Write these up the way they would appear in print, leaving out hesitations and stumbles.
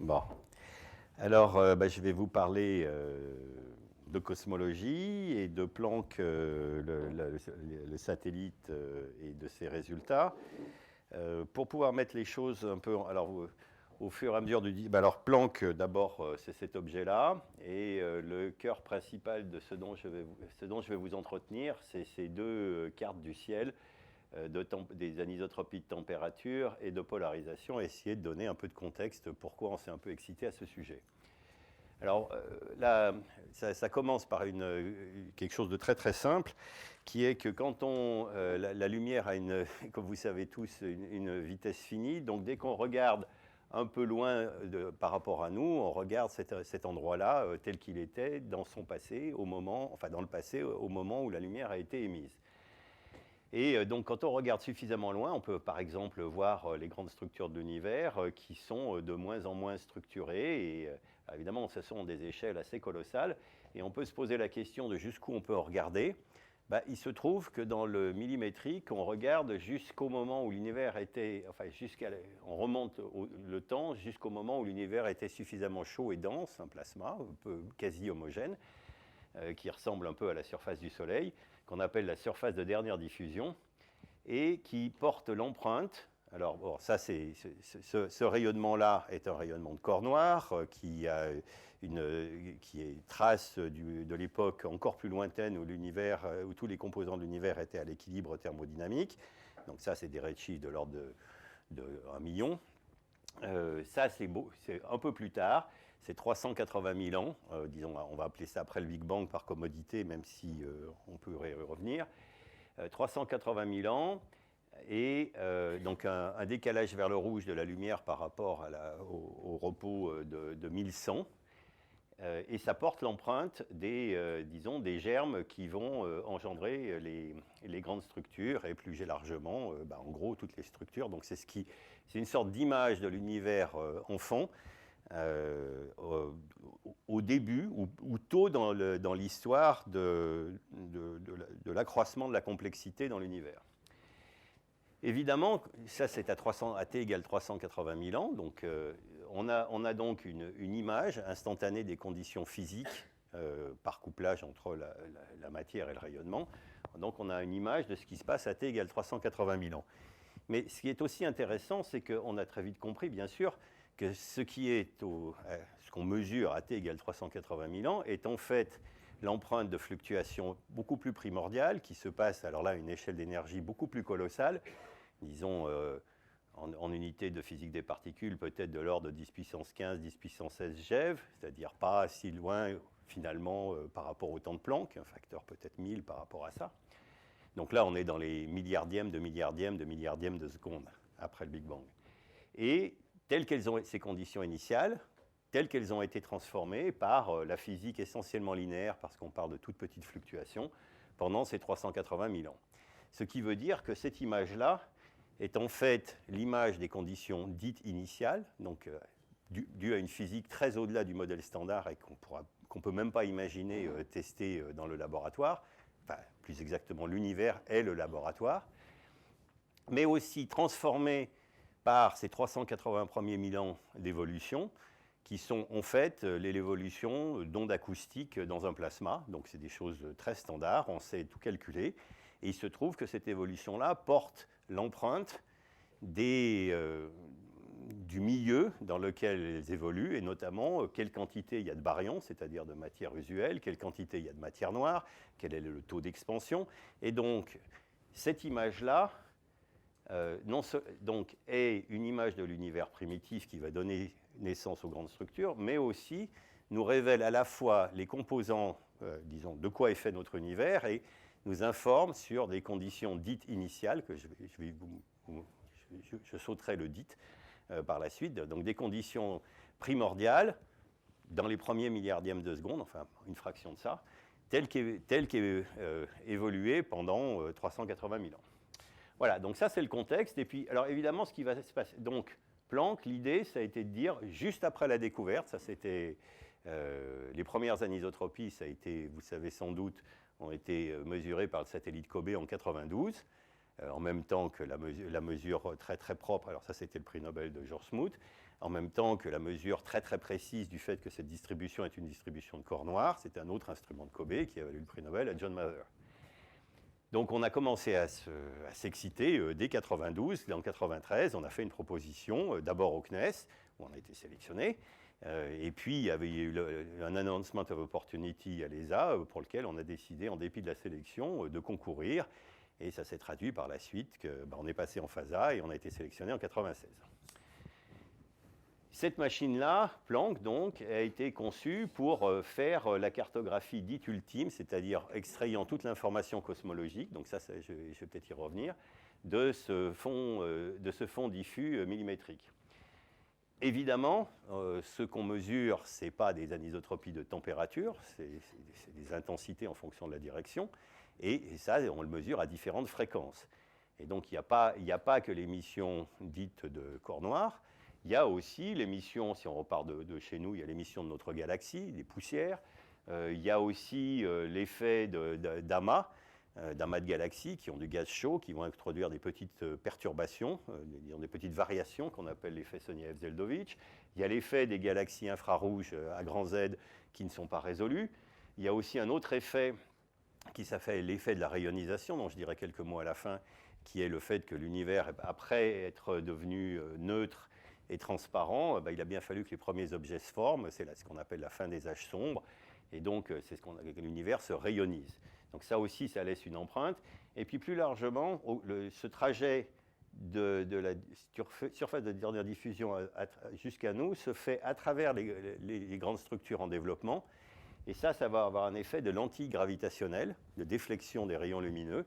Bon. Alors, je vais vous parler de cosmologie et de Planck, le satellite, et de ses résultats. Pour pouvoir mettre les choses un peu... Alors, au fur et à mesure du... alors, Planck, d'abord, c'est cet objet-là. Et le cœur principal de ce dont je vais vous entretenir, c'est ces deux cartes du ciel, des anisotropies de température et de polarisation, et essayer de donner un peu de contexte pourquoi on s'est un peu excité à ce sujet. Alors là, ça commence par quelque chose de très très simple, qui est que quand la lumière a comme vous savez tous, une vitesse finie, donc dès qu'on regarde un peu loin par rapport à nous, on regarde cet endroit-là tel qu'il était dans son passé, dans le passé, au moment où la lumière a été émise. Et donc, quand on regarde suffisamment loin, on peut par exemple voir les grandes structures de l'univers qui sont de moins en moins structurées. Et évidemment, ce sont des échelles assez colossales. Et on peut se poser la question de jusqu'où on peut regarder. Il se trouve que dans le millimétrique, on regarde jusqu'au moment où l'univers était... on remonte le temps jusqu'au moment où l'univers était suffisamment chaud et dense, un plasma, un peu quasi homogène, qui ressemble un peu à la surface du Soleil, qu'on appelle la surface de dernière diffusion, et qui porte l'empreinte. Alors, bon, ce rayonnement-là est un rayonnement de corps noir qui est trace de l'époque encore plus lointaine où tous les composants de l'univers étaient à l'équilibre thermodynamique. Donc ça, c'est des redshifts de l'ordre de 1 million. Ça, c'est un peu plus tard. C'est 380 000 ans, disons, on va appeler ça après le Big Bang par commodité, même si on peut y revenir. 380 000 ans, et donc un décalage vers le rouge de la lumière par rapport au repos de 1100. Et ça porte l'empreinte disons, des germes qui vont engendrer les grandes structures, et plus largement, en gros, toutes les structures. Donc c'est une sorte d'image de l'univers enfant, au début ou tôt dans l'histoire de l'accroissement de la complexité dans l'univers. Évidemment, ça c'est à t égale 380 000 ans, donc on a donc une image instantanée des conditions physiques par couplage entre la matière et le rayonnement. Donc on a une image de ce qui se passe à t égale 380 000 ans. Mais ce qui est aussi intéressant, c'est qu'on a très vite compris, bien sûr, que ce qu'on mesure à t égale 380 000 ans est en fait l'empreinte de fluctuation beaucoup plus primordiale qui se passe, alors là, à une échelle d'énergie beaucoup plus colossale, disons en unité de physique des particules, peut-être de l'ordre de 10 puissance 15, 10 puissance 16 GeV, c'est-à-dire pas si loin finalement par rapport au temps de Planck, un facteur peut-être 1000 par rapport à ça. Donc là, on est dans les milliardièmes de milliardièmes de milliardièmes de secondes après le Big Bang. Et telles qu'elles ont ces conditions initiales, telles qu'elles ont été transformées par la physique essentiellement linéaire, parce qu'on parle de toutes petites fluctuations, pendant ces 380 000 ans. Ce qui veut dire que cette image-là est en fait l'image des conditions dites initiales, donc due à une physique très au-delà du modèle standard et qu'on ne peut même pas imaginer tester dans le laboratoire. Enfin, plus exactement, l'univers est le laboratoire, mais aussi transformée par ces 380 premiers 1000 ans d'évolution, qui sont en fait l'évolution d'ondes acoustiques dans un plasma. Donc c'est des choses très standards, on sait tout calculer. Et il se trouve que cette évolution-là porte l'empreinte du milieu dans lequel elles évoluent, et notamment quelle quantité il y a de baryons, c'est-à-dire de matière usuelle, quelle quantité il y a de matière noire, quel est le taux d'expansion. Et donc, cette image-là donc, est une image de l'univers primitif qui va donner naissance aux grandes structures, mais aussi nous révèle à la fois les composants, disons, de quoi est fait notre univers, et nous informe sur des conditions dites initiales, que je sauterai le dit par la suite, donc des conditions primordiales dans les premiers milliardièmes de seconde, enfin une fraction de ça, telles qu'est évolué pendant 380 000 ans. Voilà, donc ça c'est le contexte. Et puis, alors évidemment, ce qui va se passer. Donc, Planck, l'idée, ça a été de dire, juste après la découverte, ça c'était les premières anisotropies, ça a été, vous savez sans doute, ont été mesurées par le satellite COBE en 92, en même temps que la mesure très très propre, alors ça c'était le prix Nobel de George Smoot, en même temps que la mesure très très précise du fait que cette distribution est une distribution de corps noirs. C'est un autre instrument de Kobe qui a valu le prix Nobel à John Mather. Donc on a commencé à s'exciter dès 92. En 93, on a fait une proposition, d'abord au CNES, où on a été sélectionné, et puis il y avait eu un announcement of opportunity à l'ESA, pour lequel on a décidé, en dépit de la sélection, de concourir, et ça s'est traduit par la suite qu'on est passé en phase A et on a été sélectionné en 96. Cette machine-là, Planck, donc, a été conçue pour faire la cartographie dite ultime, c'est-à-dire extrayant toute l'information cosmologique, donc ça je vais peut-être y revenir, de ce fond diffus millimétrique. Évidemment, ce qu'on mesure, ce n'est pas des anisotropies de température, c'est des intensités en fonction de la direction, et ça, on le mesure à différentes fréquences. Et donc, il n'y a pas que l'émission dite de corps noirs. Il y a aussi l'émission, si on repart de chez nous, il y a l'émission de notre galaxie, des poussières. Il y a aussi l'effet d'amas de galaxies qui ont du gaz chaud, qui vont introduire des petites perturbations, des petites variations qu'on appelle l'effet Sonia-Zeldovich. Il y a l'effet des galaxies infrarouges à grand Z qui ne sont pas résolues. Il y a aussi un autre effet qui s'appelle l'effet de la rayonisation, dont je dirai quelques mots à la fin, qui est le fait que l'univers, après être devenu neutre et transparent, il a bien fallu que les premiers objets se forment, c'est ce qu'on appelle la fin des âges sombres, et donc c'est que l'univers se rayonise. Donc ça aussi, ça laisse une empreinte. Et puis plus largement, ce trajet de la surface de dernière diffusion jusqu'à nous se fait à travers les grandes structures en développement, et ça va avoir un effet de lentille gravitationnelle, de déflexion des rayons lumineux,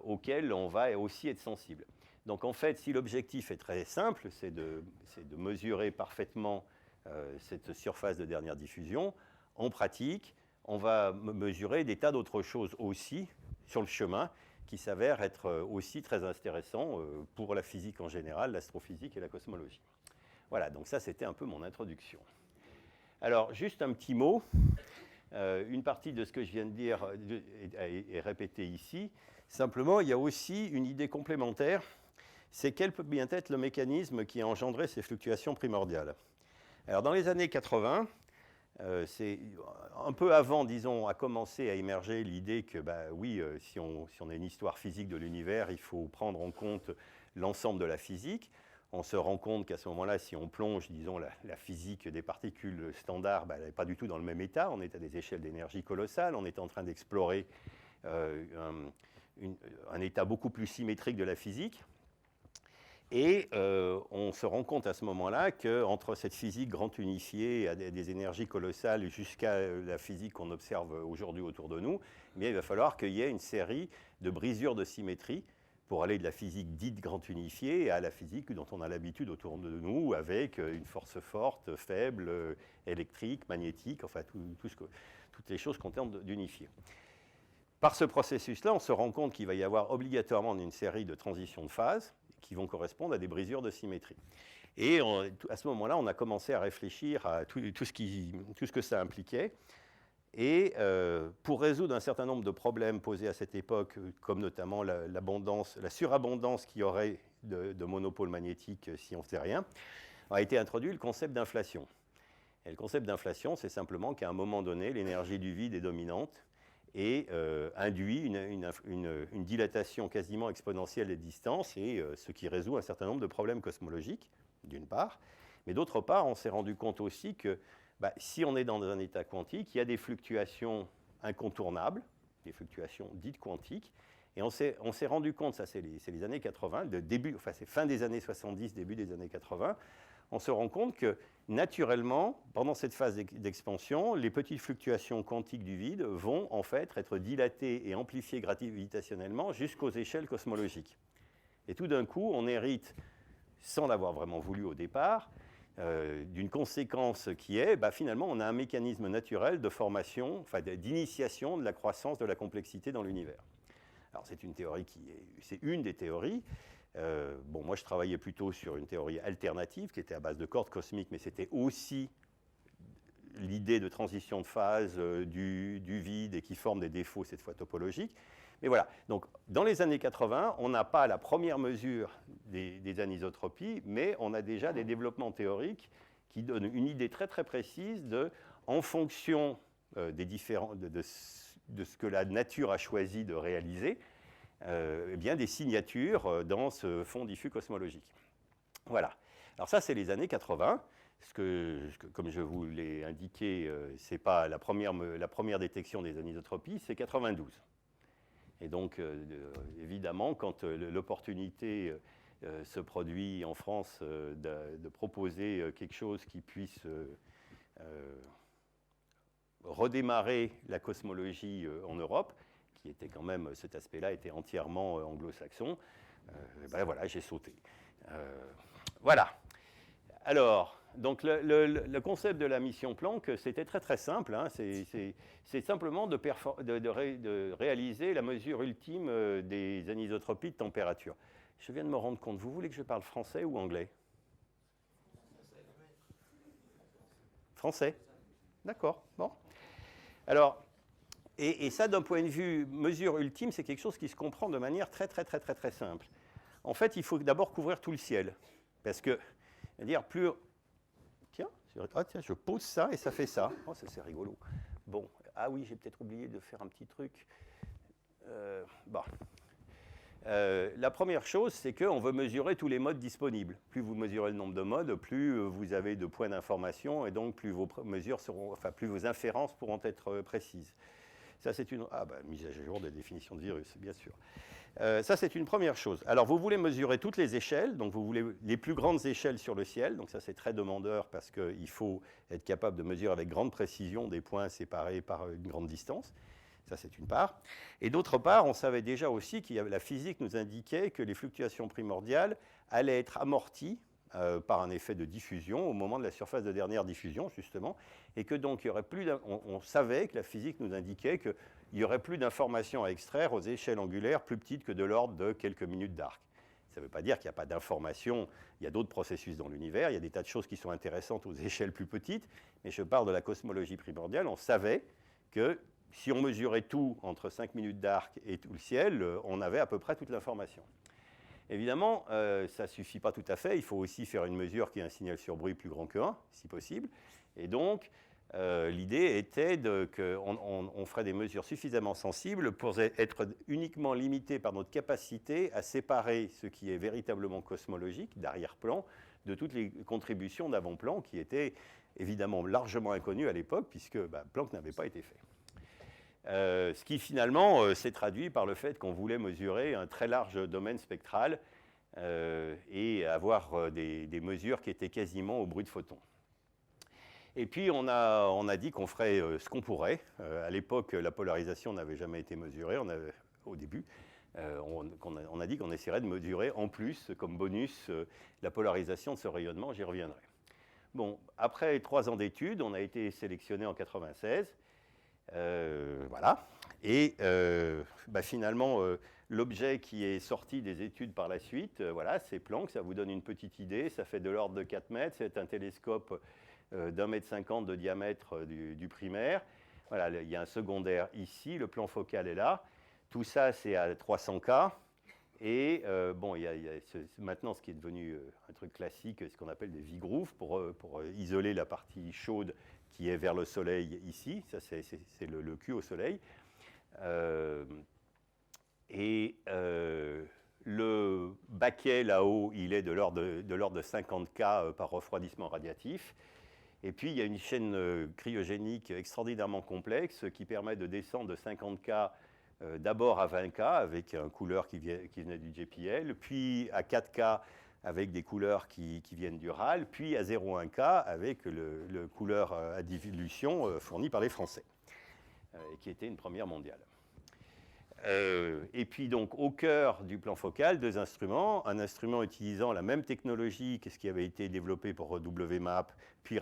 auquel on va aussi être sensible. Donc en fait, si l'objectif est très simple, c'est de mesurer parfaitement cette surface de dernière diffusion, en pratique, on va mesurer des tas d'autres choses aussi sur le chemin qui s'avèrent être aussi très intéressants pour la physique en général, l'astrophysique et la cosmologie. Voilà, donc ça c'était un peu mon introduction. Alors juste un petit mot, une partie de ce que je viens de dire est répétée ici. Simplement, il y a aussi une idée complémentaire, c'est quel peut bien être le mécanisme qui a engendré ces fluctuations primordiales. Alors dans les années 80, c'est un peu avant, disons, a commencé à émerger l'idée que, oui, si on a une histoire physique de l'univers, il faut prendre en compte l'ensemble de la physique. On se rend compte qu'à ce moment-là, si on plonge, disons, la physique des particules standards, elle n'est pas du tout dans le même état. On est à des échelles d'énergie colossales. On est en train d'explorer un état beaucoup plus symétrique de la physique. Et on se rend compte à ce moment-là qu'entre cette physique grand unifiée à des énergies colossales jusqu'à la physique qu'on observe aujourd'hui autour de nous, il va falloir qu'il y ait une série de brisures de symétrie pour aller de la physique dite grand unifiée à la physique dont on a l'habitude autour de nous, avec une force forte, faible, électrique, magnétique, enfin toutes les choses qu'on tente d'unifier. Par ce processus-là, on se rend compte qu'il va y avoir obligatoirement une série de transitions de phase qui vont correspondre à des brisures de symétrie. Et à ce moment-là, on a commencé à réfléchir à tout ce que ça impliquait. Et pour résoudre un certain nombre de problèmes posés à cette époque, comme notamment la surabondance qu'il y aurait de monopoles magnétiques si on ne faisait rien, a été introduit le concept d'inflation. Et le concept d'inflation, c'est simplement qu'à un moment donné, l'énergie du vide est dominante et induit une dilatation quasiment exponentielle des distances, et ce qui résout un certain nombre de problèmes cosmologiques, d'une part. Mais d'autre part, on s'est rendu compte aussi que si on est dans un état quantique, il y a des fluctuations incontournables, des fluctuations dites quantiques, et on s'est rendu compte, ça c'est les années 80, c'est fin des années 70, début des années 80, on se rend compte que naturellement, pendant cette phase d'expansion, les petites fluctuations quantiques du vide vont en fait être dilatées et amplifiées gravitationnellement jusqu'aux échelles cosmologiques. Et tout d'un coup, on hérite, sans l'avoir vraiment voulu au départ, d'une conséquence qui est, finalement, on a un mécanisme naturel de formation, d'initiation de la croissance de la complexité dans l'univers. Alors c'est une théorie c'est une des théories. Moi, je travaillais plutôt sur une théorie alternative qui était à base de cordes cosmiques, mais c'était aussi l'idée de transition de phase du vide et qui forme des défauts, cette fois topologiques. Mais voilà, donc dans les années 80, on n'a pas la première mesure des anisotropies, mais on a déjà des développements théoriques qui donnent une idée très très précise en fonction de ce que la nature a choisi de réaliser, eh bien des signatures dans ce fond diffus cosmologique. Voilà. Alors ça, c'est les années 80. Comme je vous l'ai indiqué, ce n'est pas la première détection des anisotropies, c'est 92. Et donc, évidemment, quand l'opportunité se produit en France de proposer quelque chose qui puisse redémarrer la cosmologie en Europe, qui était quand même, cet aspect-là était entièrement anglo-saxon, ben voilà, j'ai sauté. Voilà. Alors, donc le concept de la mission Planck, c'était très très simple. Hein, c'est simplement de réaliser la mesure ultime des anisotropies de température. Je viens de me rendre compte, vous voulez que je parle français ou anglais? Français. D'accord, bon. Alors, et ça, d'un point de vue mesure ultime, c'est quelque chose qui se comprend de manière très très très très très simple. En fait, il faut d'abord couvrir tout le ciel. Parce que, c'est-à-dire, plus... Tiens, je pose ça et ça fait ça. Oh, ça, c'est rigolo. Bon, ah oui, j'ai peut-être oublié de faire un petit truc. Bon. La première chose, c'est qu'on veut mesurer tous les modes disponibles. Plus vous mesurez le nombre de modes, plus vous avez de points d'information et donc plus vos mesures seront, enfin, plus vos inférences pourront être précises. Ça, c'est une mise à jour des définitions de virus, bien sûr. Ça, c'est une première chose. Alors, vous voulez mesurer toutes les échelles, donc vous voulez les plus grandes échelles sur le ciel, donc ça, c'est très demandeur parce qu'il faut être capable de mesurer avec grande précision des points séparés par une grande distance. Ça, c'est une part. Et d'autre part, on savait déjà aussi que la physique nous indiquait que les fluctuations primordiales allaient être amorties par un effet de diffusion au moment de la surface de dernière diffusion, justement, et que donc il y aurait plus on savait que la physique nous indiquait qu'il n'y aurait plus d'informations à extraire aux échelles angulaires plus petites que de l'ordre de quelques minutes d'arc. Ça ne veut pas dire qu'il n'y a pas d'informations, il y a d'autres processus dans l'univers, il y a des tas de choses qui sont intéressantes aux échelles plus petites, mais je parle de la cosmologie primordiale, on savait que si on mesurait tout entre 5 minutes d'arc et tout le ciel, on avait à peu près toute l'information. Évidemment, ça ne suffit pas tout à fait. Il faut aussi faire une mesure qui ait un signal sur bruit plus grand que 1, si possible. Et donc, l'idée était qu'on ferait des mesures suffisamment sensibles pour être uniquement limités par notre capacité à séparer ce qui est véritablement cosmologique, d'arrière-plan, de toutes les contributions d'avant-plan qui étaient évidemment largement inconnues à l'époque, puisque Planck n'avait pas été fait. Ce qui finalement s'est traduit par le fait qu'on voulait mesurer un très large domaine spectral et avoir des mesures qui étaient quasiment au bruit de photons. Et puis on a dit qu'on ferait ce qu'on pourrait. À l'époque, la polarisation n'avait jamais été mesurée au début. On a dit qu'on essaierait de mesurer en plus, comme bonus, la polarisation de ce rayonnement, j'y reviendrai. Bon, après 3 ans d'études, on a été sélectionné en 1996. Voilà. Et finalement, l'objet qui est sorti des études par la suite, voilà, c'est Planck. Ça vous donne une petite idée. Ça fait de l'ordre de 4 mètres. C'est un télescope d'1,50 m de diamètre du primaire. Voilà, il y a un secondaire ici. Le plan focal est là. Tout ça, c'est à 300 K. Et maintenant, ce qui est devenu un truc classique, ce qu'on appelle des V-grooves pour isoler la partie chaude qui est vers le Soleil ici. Ça, c'est le cul au Soleil. Le baquet là-haut, il est de l'ordre de 50 K par refroidissement radiatif. Et puis, il y a une chaîne cryogénique extraordinairement complexe qui permet de descendre de 50 K d'abord à 20 K avec un couleur qui venait du JPL, puis à 4 K avec des couleurs qui viennent du RAL, puis à 0,1 K avec le couleur à dilution fourni par les Français, qui était une première mondiale. Et puis donc au cœur du plan focal, 2 instruments, un instrument utilisant la même technologie que ce qui avait été développé pour WMAP, puis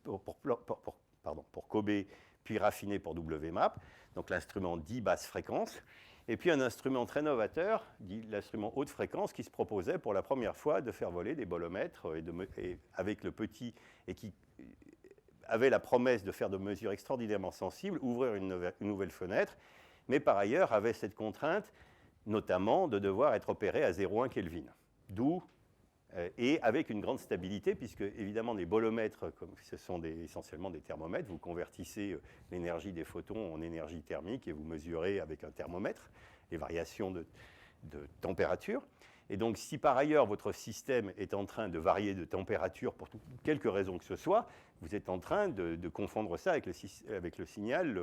pour COBE, puis raffiné pour WMAP, donc l'instrument dit basse fréquence, et puis un instrument très novateur, dit l'instrument haute fréquence, qui se proposait pour la première fois de faire voler des bolomètres avec le petit, et qui avait la promesse de faire de mesures extraordinairement sensibles, ouvrir une nouvelle fenêtre, mais par ailleurs avait cette contrainte, notamment de devoir être opéré à 0,1 Kelvin. D'où et avec une grande stabilité, puisque évidemment les bolomètres, comme ce sont essentiellement des thermomètres, vous convertissez l'énergie des photons en énergie thermique et vous mesurez avec un thermomètre les variations de température. Et donc, si par ailleurs votre système est en train de varier de température pour quelque raison que ce soit, vous êtes en train de confondre ça avec le signal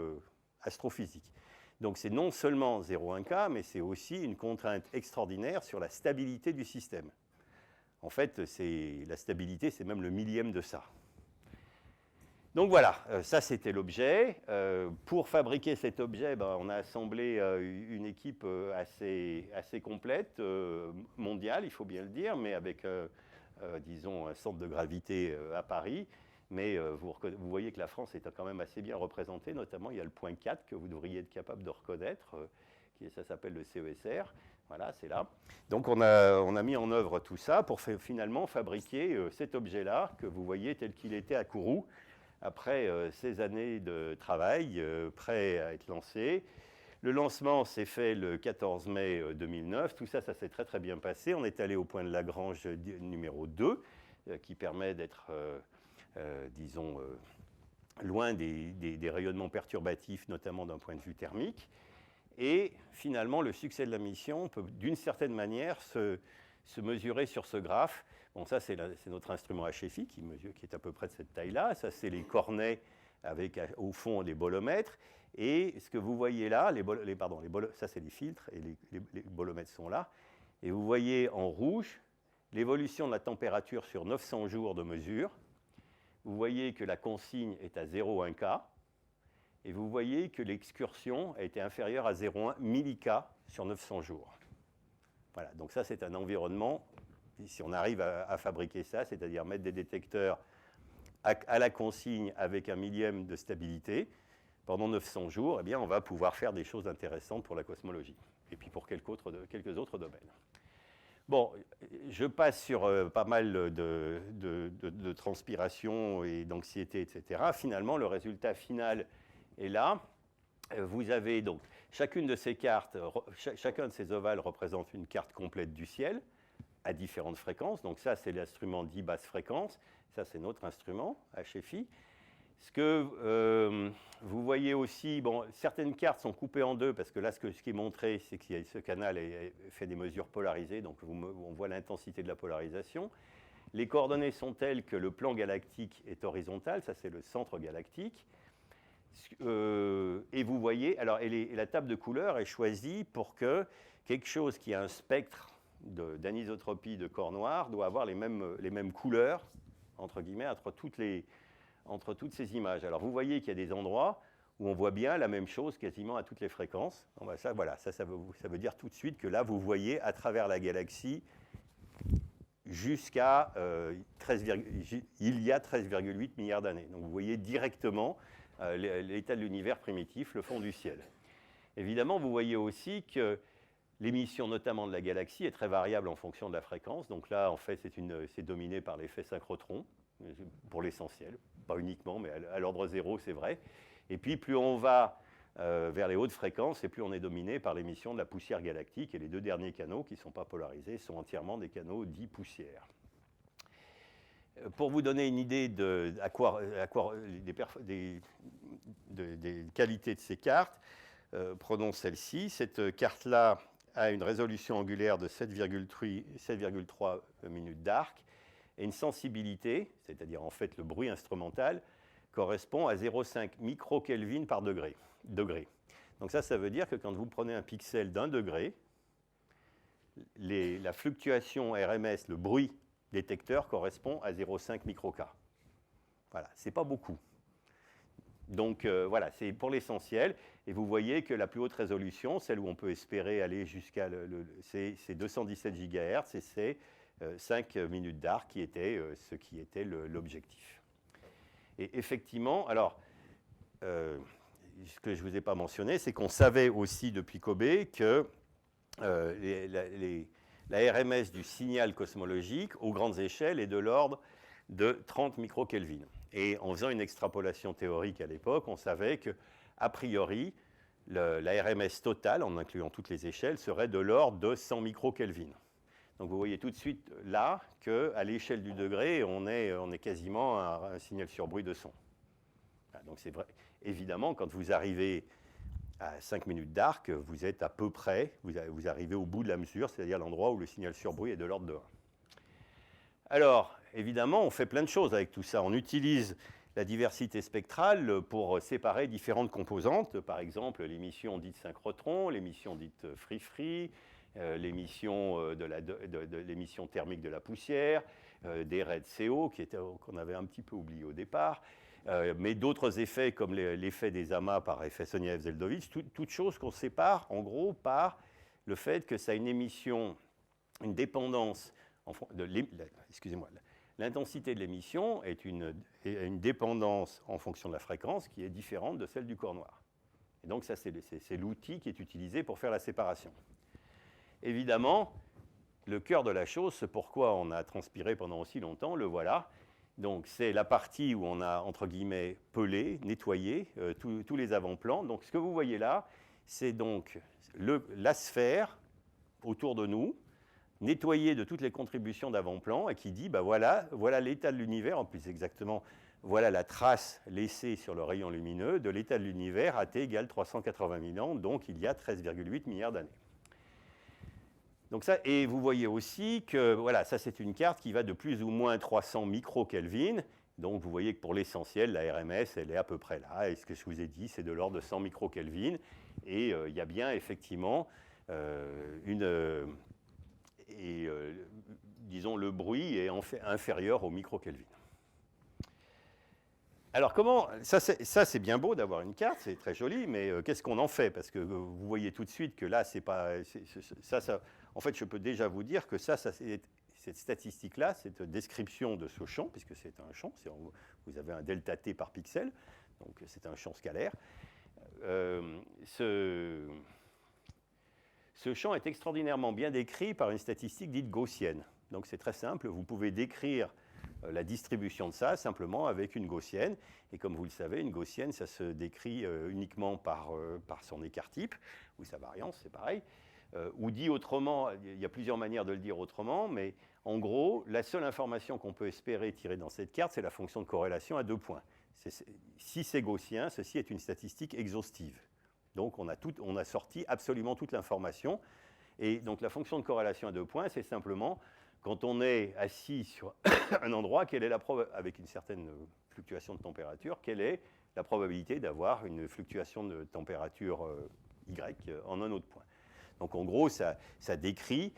astrophysique. Donc, c'est non seulement 0,1K, mais c'est aussi une contrainte extraordinaire sur la stabilité du système. En fait, la stabilité, c'est même le millième de ça. Donc voilà, ça c'était l'objet. Pour fabriquer cet objet, on a assemblé une équipe assez complète, mondiale, il faut bien le dire, mais avec, disons, un centre de gravité à Paris. Mais vous voyez que la France est quand même assez bien représentée, notamment il y a le point 4 que vous devriez être capable de reconnaître, ça s'appelle le CESR. Voilà, c'est là. Donc on a mis en œuvre tout ça pour finalement fabriquer cet objet-là que vous voyez tel qu'il était à Kourou, après ces années de travail, prêt à être lancé. Le lancement s'est fait le 14 mai 2009. Tout ça, ça s'est très très bien passé. On est allé au point de Lagrange numéro 2, qui permet d'être, disons, loin des rayonnements perturbatifs, notamment d'un point de vue thermique. Et finalement, le succès de la mission peut, d'une certaine manière, se mesurer sur ce graphe. Bon, ça, c'est notre instrument HFI qui est à peu près de cette taille-là. Ça, c'est les cornets avec, au fond, les bolomètres. Et ce que vous voyez là, ça, c'est les filtres, et les bolomètres sont là. Et vous voyez en rouge l'évolution de la température sur 900 jours de mesure. Vous voyez que la consigne est à 0,1 K. Et vous voyez que l'excursion a été inférieure à 0,1 millK sur 900 jours. Voilà, donc ça, c'est un environnement, si on arrive à fabriquer ça, c'est-à-dire mettre des détecteurs à la consigne avec un millième de stabilité, pendant 900 jours, eh bien, on va pouvoir faire des choses intéressantes pour la cosmologie, et puis pour quelques autres domaines. Bon, je passe sur pas mal de transpiration et d'anxiété, etc. Finalement, le résultat final est là. Vous avez donc chacune de ces cartes, chacun de ces ovales représente une carte complète du ciel à différentes fréquences. Donc ça, c'est l'instrument dit basse fréquence. Ça, c'est notre instrument, HFI. Ce que vous voyez aussi, bon, certaines cartes sont coupées en deux, parce que là, ce qui est montré, c'est que ce canal fait des mesures polarisées, donc on voit l'intensité de la polarisation. Les coordonnées sont telles que le plan galactique est horizontal, ça c'est le centre galactique. Et vous voyez, alors, la table de couleurs est choisie pour que quelque chose qui a un spectre d'anisotropie de corps noir doit avoir les mêmes couleurs, entre guillemets, entre toutes ces images. Alors, vous voyez qu'il y a des endroits où on voit bien la même chose quasiment à toutes les fréquences. Bon, ben ça veut dire tout de suite que là, vous voyez à travers la galaxie jusqu'à il y a 13,8 milliards d'années. Donc, vous voyez directement l'état de l'univers primitif, le fond du ciel. Évidemment, vous voyez aussi que l'émission notamment de la galaxie est très variable en fonction de la fréquence. Donc là, en fait, c'est dominé par l'effet synchrotron, pour l'essentiel. Pas uniquement, mais à l'ordre 0, c'est vrai. Et puis, plus on va vers les hautes fréquences, et plus on est dominé par l'émission de la poussière galactique. Et les deux derniers canaux qui ne sont pas polarisés sont entièrement des canaux dits poussière. Pour vous donner une idée des qualités de ces cartes, prenons celle-ci. Cette carte-là a une résolution angulaire de 7,3 minutes d'arc et une sensibilité, c'est-à-dire en fait le bruit instrumental, correspond à 0,5 microkelvin par degré. Donc ça veut dire que quand vous prenez un pixel d'1 degré, la fluctuation RMS, le bruit détecteur, correspond à 0,5 microK. Voilà, c'est pas beaucoup. Donc voilà, c'est pour l'essentiel. Et vous voyez que la plus haute résolution, celle où on peut espérer aller jusqu'à c'est 217 GHz et c'est 5 minutes d'arc qui était ce qui était l'objectif. Et effectivement, alors, ce que je ne vous ai pas mentionné, c'est qu'on savait aussi depuis Kobe que la RMS du signal cosmologique aux grandes échelles est de l'ordre de 30 microkelvin. Et en faisant une extrapolation théorique à l'époque, on savait qu'a priori, la RMS totale, en incluant toutes les échelles, serait de l'ordre de 100 microkelvin. Donc vous voyez tout de suite là qu'à l'échelle du degré, on est quasiment à un signal sur bruit de son. Donc c'est vrai. Évidemment, quand vous arrivez à 5 minutes d'arc, vous êtes à peu près, vous arrivez au bout de la mesure, c'est-à-dire l'endroit où le signal sur bruit est de l'ordre de 1. Alors, évidemment, on fait plein de choses avec tout ça. On utilise la diversité spectrale pour séparer différentes composantes, par exemple l'émission dite synchrotron, l'émission dite free-free, l'émission l'émission thermique de la poussière, des raies de CO qu'on avait un petit peu oublié au départ, mais d'autres effets comme l'effet des amas par effet Sonia-Zeldovich, toutes choses qu'on sépare en gros par le fait que ça a une émission, une dépendance, excusez-moi, l'intensité de l'émission est une dépendance en fonction de la fréquence qui est différente de celle du corps noir. Et donc ça, c'est l'outil qui est utilisé pour faire la séparation. Évidemment, le cœur de la chose, c'est pourquoi on a transpiré pendant aussi longtemps, le voilà. Donc c'est la partie où on a, entre guillemets, pelé, nettoyé tous les avant-plans. Donc ce que vous voyez là, c'est donc la sphère autour de nous, nettoyée de toutes les contributions d'avant-plan, et qui dit, ben voilà l'état de l'univers, en plus exactement, voilà la trace laissée sur le rayon lumineux de l'état de l'univers à t égale 380 000 ans, donc il y a 13,8 milliards d'années. Donc ça, et vous voyez aussi que voilà, ça c'est une carte qui va de plus ou moins 300 microkelvin. Donc vous voyez que pour l'essentiel, la RMS, elle est à peu près là. Et ce que je vous ai dit, c'est de l'ordre de 100 microkelvin. Et il y a bien effectivement disons, le bruit est inférieur au microkelvin. Alors comment, ça c'est bien beau d'avoir une carte, c'est très joli, mais qu'est-ce qu'on en fait? Parce que vous voyez tout de suite que là, c'est pas, en fait, je peux déjà vous dire que cette statistique-là, cette description de ce champ, puisque c'est un champ, vous avez un delta t par pixel, donc c'est un champ scalaire. Ce champ est extraordinairement bien décrit par une statistique dite gaussienne. Donc c'est très simple, vous pouvez décrire la distribution de ça simplement avec une gaussienne. Et comme vous le savez, une gaussienne, ça se décrit uniquement par son écart-type, ou sa variance, c'est pareil. Ou dit autrement, il y a plusieurs manières de le dire autrement, mais en gros, la seule information qu'on peut espérer tirer dans cette carte, c'est la fonction de corrélation à 2 points. Si c'est gaussien, ceci est une statistique exhaustive. Donc on a sorti absolument toute l'information. Et donc la fonction de corrélation à 2 points, c'est simplement quand on est assis sur un endroit, avec une certaine fluctuation de température, quelle est la probabilité d'avoir une fluctuation de température Y en un autre point. Donc en gros, ça décrit,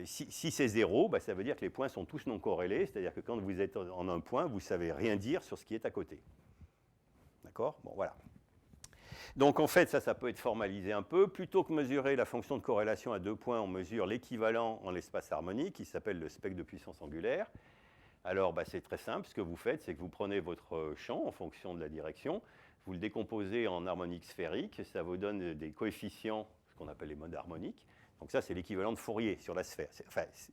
si c'est 0, bah, ça veut dire que les points sont tous non corrélés, c'est-à-dire que quand vous êtes en un point, vous ne savez rien dire sur ce qui est à côté. D'accord? Bon, voilà. Donc en fait, ça peut être formalisé un peu. Plutôt que mesurer la fonction de corrélation à 2 points, on mesure l'équivalent en l'espace harmonique, qui s'appelle le spectre de puissance angulaire. Alors bah, c'est très simple, ce que vous faites, c'est que vous prenez votre champ en fonction de la direction, vous le décomposez en harmonique sphérique, ça vous donne des coefficients, ce qu'on appelle les modes harmoniques. Donc ça, c'est l'équivalent de Fourier sur la sphère.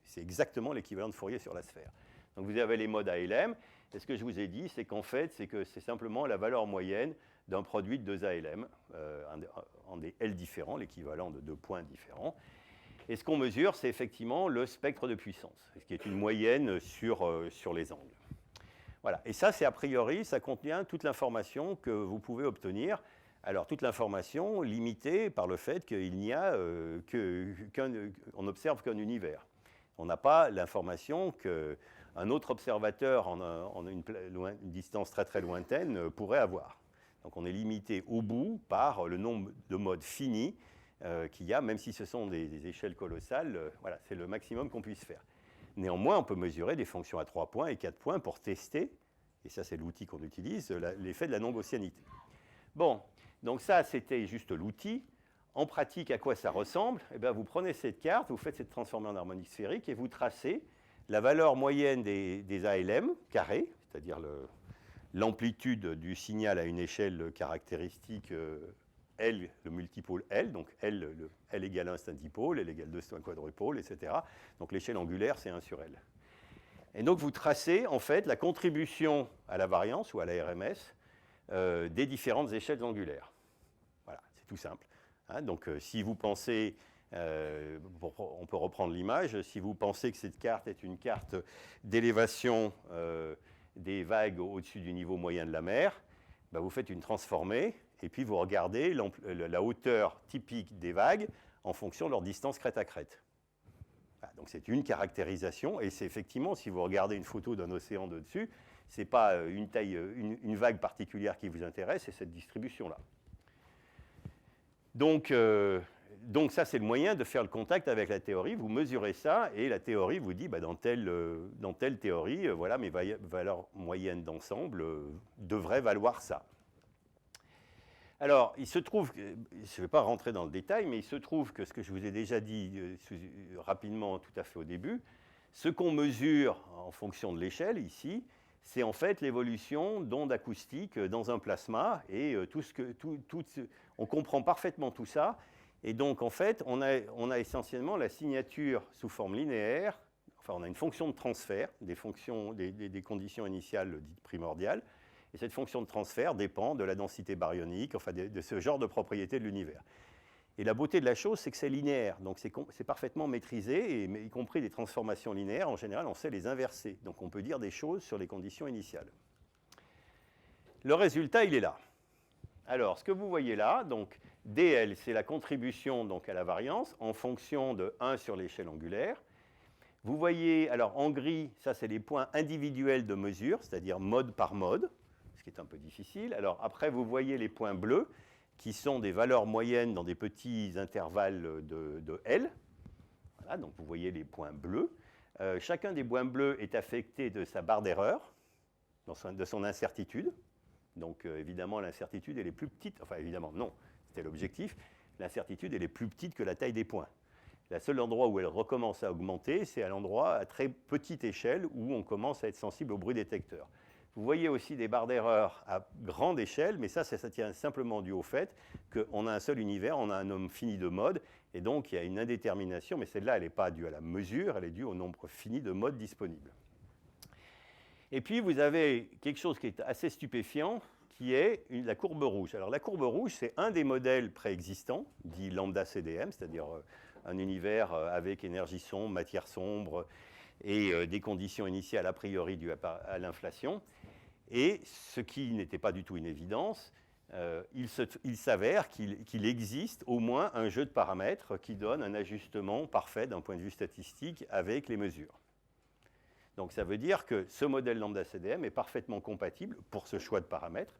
C'est exactement l'équivalent de Fourier sur la sphère. Donc vous avez les modes ALM, et ce que je vous ai dit, c'est qu'en fait, c'est simplement la valeur moyenne d'un produit de 2 ALM en des L différents, l'équivalent de 2 points différents. Et ce qu'on mesure, c'est effectivement le spectre de puissance, ce qui est une moyenne sur les angles. Voilà. Et ça, c'est a priori, ça contient toute l'information que vous pouvez obtenir. Alors, toute l'information limitée par le fait qu'il n'y a qu'on n'observe qu'un univers. On n'a pas l'information qu'un autre observateur en une distance très très lointaine pourrait avoir. Donc on est limité au bout par le nombre de modes finis qu'il y a, même si ce sont des échelles colossales, voilà, c'est le maximum qu'on puisse faire. Néanmoins, on peut mesurer des fonctions à 3 points et 4 points pour tester, et ça c'est l'outil qu'on utilise, l'effet de la non-gaussianité. Bon, donc ça c'était juste l'outil. En pratique, à quoi ça ressemble? Eh bien, vous prenez cette carte, vous faites cette transformée en harmonique sphérique et vous tracez la valeur moyenne des ALM carrés, c'est-à-dire l'amplitude du signal à une échelle caractéristique L, le multipôle L, donc L égale 1, c'est un dipôle, L égale 2, c'est un quadrupôle, etc. Donc l'échelle angulaire, c'est 1 sur L. Et donc vous tracez en fait la contribution à la variance ou à la RMS des différentes échelles angulaires. Voilà, c'est tout simple. Hein, donc si vous pensez On peut reprendre l'image. Si vous pensez que cette carte est une carte d'élévation des vagues au-dessus du niveau moyen de la mer, ben vous faites une transformée et puis vous regardez la hauteur typique des vagues en fonction de leur distance crête à crête. Voilà, donc c'est une caractérisation et c'est effectivement, si vous regardez une photo d'un océan de dessus, ce n'est pas une vague particulière qui vous intéresse, c'est cette distribution-là. Donc ça, c'est le moyen de faire le contact avec la théorie. Vous mesurez ça et la théorie vous dit, bah, dans telle théorie, voilà, mes valeurs moyennes d'ensemble devraient valoir ça. Alors, il se trouve, je ne vais pas rentrer dans le détail, mais il se trouve que ce que je vous ai déjà dit rapidement tout à fait au début, ce qu'on mesure en fonction de l'échelle ici, c'est en fait l'évolution d'ondes acoustiques dans un plasma et on comprend parfaitement tout ça. Et donc, en fait, on a essentiellement la signature sous forme linéaire. Enfin, on a une fonction de transfert, des conditions initiales dites primordiales. Et cette fonction de transfert dépend de la densité baryonique, enfin de ce genre de propriétés de l'univers. Et la beauté de la chose, c'est que c'est linéaire. Donc, c'est parfaitement maîtrisé, y compris des transformations linéaires. En général, on sait les inverser. Donc, on peut dire des choses sur les conditions initiales. Le résultat, il est là. Alors, ce que vous voyez là, donc, dl, c'est la contribution donc, à la variance en fonction de 1 sur l'échelle angulaire. Vous voyez, alors en gris, ça c'est les points individuels de mesure, c'est-à-dire mode par mode, ce qui est un peu difficile. Alors après, vous voyez les points bleus, qui sont des valeurs moyennes dans des petits intervalles de L. Voilà, donc vous voyez les points bleus. Chacun des points bleus est affecté de sa barre d'erreur, de son incertitude. Donc évidemment, l'incertitude, elle est plus petite. Enfin, évidemment, non, c'était l'objectif. L'incertitude, elle est plus petite que la taille des points. Le seul endroit où elle recommence à augmenter, c'est à l'endroit à très petite échelle où on commence à être sensible au bruit détecteur. Vous voyez aussi des barres d'erreur à grande échelle, mais ça tient simplement dû au fait qu'on a un seul univers, on a un nombre fini de modes, et donc il y a une indétermination, mais celle-là, elle n'est pas due à la mesure, elle est due au nombre fini de modes disponibles. Et puis, vous avez quelque chose qui est assez stupéfiant, qui est la courbe rouge. Alors, la courbe rouge, c'est un des modèles préexistants, dit lambda CDM, c'est-à-dire un univers avec énergie sombre, matière sombre, et des conditions initiales a priori dues à l'inflation. Et ce qui n'était pas du tout une évidence, il s'avère qu'il existe au moins un jeu de paramètres qui donne un ajustement parfait d'un point de vue statistique avec les mesures. Donc ça veut dire que ce modèle lambda CDM est parfaitement compatible pour ce choix de paramètres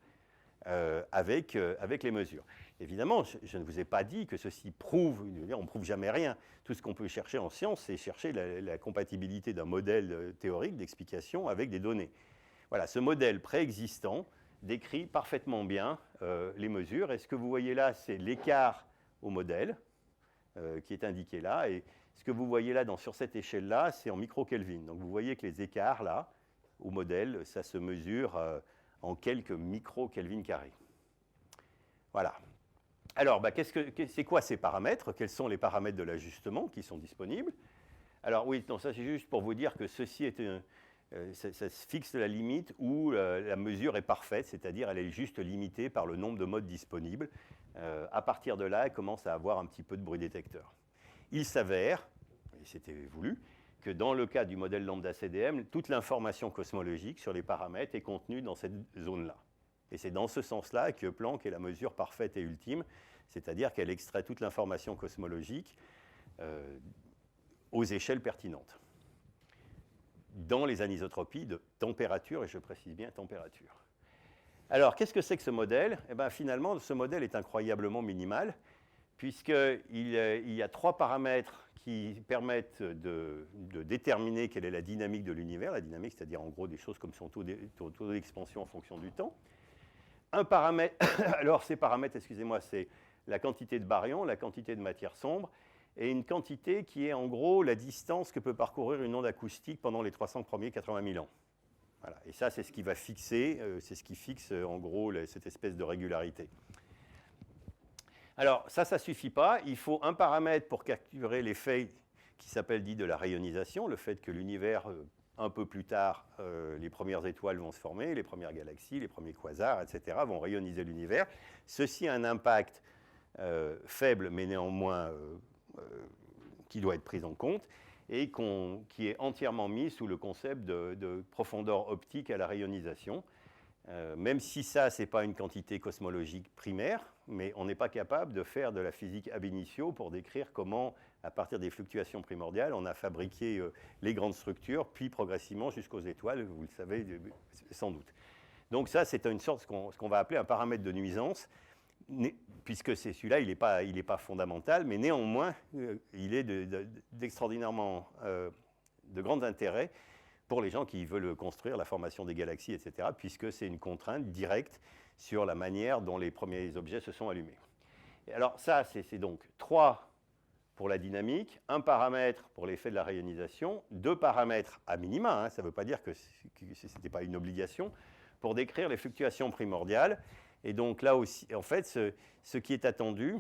avec les mesures. Évidemment, je ne vous ai pas dit que ceci prouve, on ne prouve jamais rien. Tout ce qu'on peut chercher en science, c'est chercher la compatibilité d'un modèle théorique d'explication avec des données. Voilà, ce modèle préexistant décrit parfaitement bien les mesures. Et ce que vous voyez là, c'est l'écart au modèle qui est indiqué là. Et ce que vous voyez là, sur cette échelle-là, c'est en micro-Kelvin. Donc vous voyez que les écarts là, au modèle, ça se mesure en quelques micro-Kelvin carrés. Voilà. Alors, c'est quoi ces paramètres? Quels sont les paramètres de l'ajustement qui sont disponibles? Alors oui, non, ça c'est juste pour vous dire que ceci est ça se fixe la limite où la mesure est parfaite, c'est-à-dire elle est juste limitée par le nombre de modes disponibles. À partir de là, elle commence à avoir un petit peu de bruit détecteur. Il s'avère, et c'était voulu, que dans le cas du modèle lambda CDM, toute l'information cosmologique sur les paramètres est contenue dans cette zone-là. Et c'est dans ce sens-là que Planck est la mesure parfaite et ultime, c'est-à-dire qu'elle extrait toute l'information cosmologique aux échelles pertinentes, dans les anisotropies de température, et je précise bien température. Alors, qu'est-ce que c'est que ce modèle? Eh bien, finalement, ce modèle est incroyablement minimal, puisqu'il y a 3 paramètres qui permettent de déterminer quelle est la dynamique de l'univers. La dynamique, c'est-à-dire en gros des choses comme son taux d'expansion en fonction du temps. Un paramètre, alors ces paramètres, excusez-moi, c'est la quantité de baryons, la quantité de matière sombre, et une quantité qui est en gros la distance que peut parcourir une onde acoustique pendant les 300 premiers 80 000 ans. Voilà. Et ça, c'est ce qui va fixer, c'est ce qui fixe en gros cette espèce de régularité. Alors, ça ne suffit pas. Il faut un paramètre pour capturer l'effet qui s'appelle dit de la rayonisation, le fait que l'univers, un peu plus tard, les premières étoiles vont se former, les premières galaxies, les premiers quasars, etc., vont rayoniser l'univers. Ceci a un impact faible, mais néanmoins qui doit être prise en compte et qui est entièrement mise sous le concept de profondeur optique à la rayonisation. Même si ça, ce n'est pas une quantité cosmologique primaire, mais on n'est pas capable de faire de la physique ab initio pour décrire comment, à partir des fluctuations primordiales, on a fabriqué les grandes structures, puis progressivement jusqu'aux étoiles, vous le savez sans doute. Donc ça, c'est une sorte, ce qu'on va appeler un paramètre de nuisance, puisque c'est celui-là, il n'est pas fondamental, mais néanmoins, il est d'extraordinairement de grand intérêt pour les gens qui veulent construire la formation des galaxies, etc., puisque c'est une contrainte directe sur la manière dont les premiers objets se sont allumés. Et alors ça, c'est donc 3 pour la dynamique, 1 paramètre pour l'effet de la rayonisation, 2 paramètres à minima, hein, ça ne veut pas dire que ce n'était pas une obligation, pour décrire les fluctuations primordiales. Et donc là aussi, en fait, ce qui est attendu,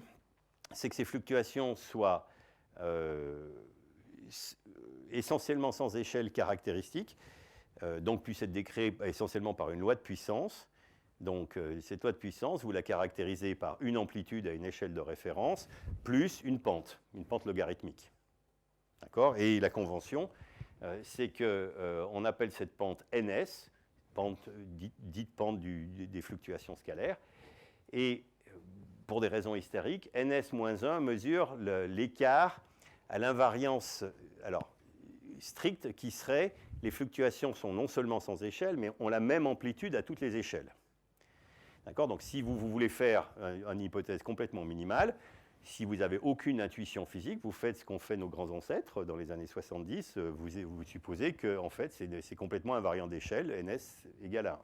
c'est que ces fluctuations soient essentiellement sans échelle caractéristique, donc puissent être décrites essentiellement par une loi de puissance. Donc cette loi de puissance, vous la caractérisez par une amplitude à une échelle de référence, plus une pente logarithmique. D'accord ? Et la convention, c'est qu'on appelle cette pente NS, dite pente des fluctuations scalaires, et pour des raisons hystériques, NS-1 mesure l'écart à l'invariance stricte qui serait, les fluctuations sont non seulement sans échelle, mais ont la même amplitude à toutes les échelles. D'accord ? Donc si vous voulez faire une hypothèse complètement minimale, si vous n'avez aucune intuition physique, vous faites ce qu'ont fait nos grands ancêtres dans les années 70, vous supposez que en fait, c'est complètement invariant d'échelle, ns égale à 1.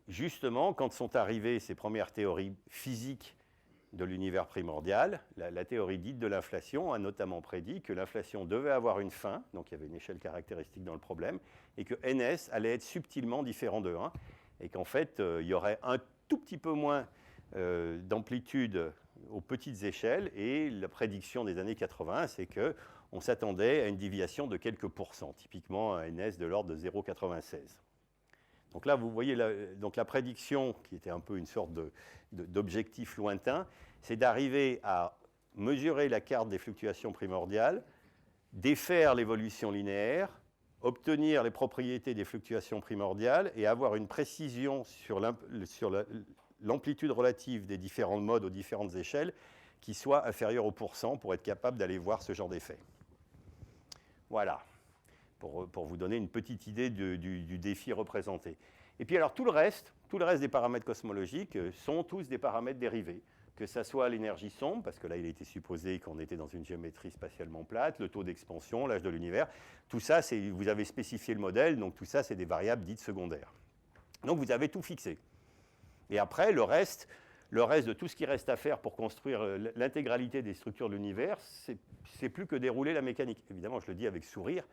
Justement, quand sont arrivées ces premières théories physiques de l'univers primordial, la théorie dite de l'inflation a notamment prédit que l'inflation devait avoir une fin, donc il y avait une échelle caractéristique dans le problème, et que ns allait être subtilement différent de 1, et qu'en fait, il y aurait un tout petit peu moins d'amplitude aux petites échelles, et la prédiction des années 80, c'est qu'on s'attendait à une déviation de quelques pourcents, typiquement un ns de l'ordre de 0,96. Donc là, vous voyez, la prédiction, qui était un peu une sorte d'objectif lointain, c'est d'arriver à mesurer la carte des fluctuations primordiales, défaire l'évolution linéaire, obtenir les propriétés des fluctuations primordiales et avoir une précision sur l'amplitude relative des différents modes aux différentes échelles qui soit inférieure au pourcent pour être capable d'aller voir ce genre d'effet. Voilà, pour vous donner une petite idée du défi représenté. Et puis alors tout le reste des paramètres cosmologiques sont tous des paramètres dérivés, que ce soit l'énergie sombre, parce que là il a été supposé qu'on était dans une géométrie spatialement plate, le taux d'expansion, l'âge de l'univers, tout ça, vous avez spécifié le modèle, donc tout ça c'est des variables dites secondaires. Donc vous avez tout fixé. Et après, le reste de tout ce qui reste à faire pour construire l'intégralité des structures de l'univers, c'est plus que dérouler la mécanique. Évidemment, je le dis avec sourire.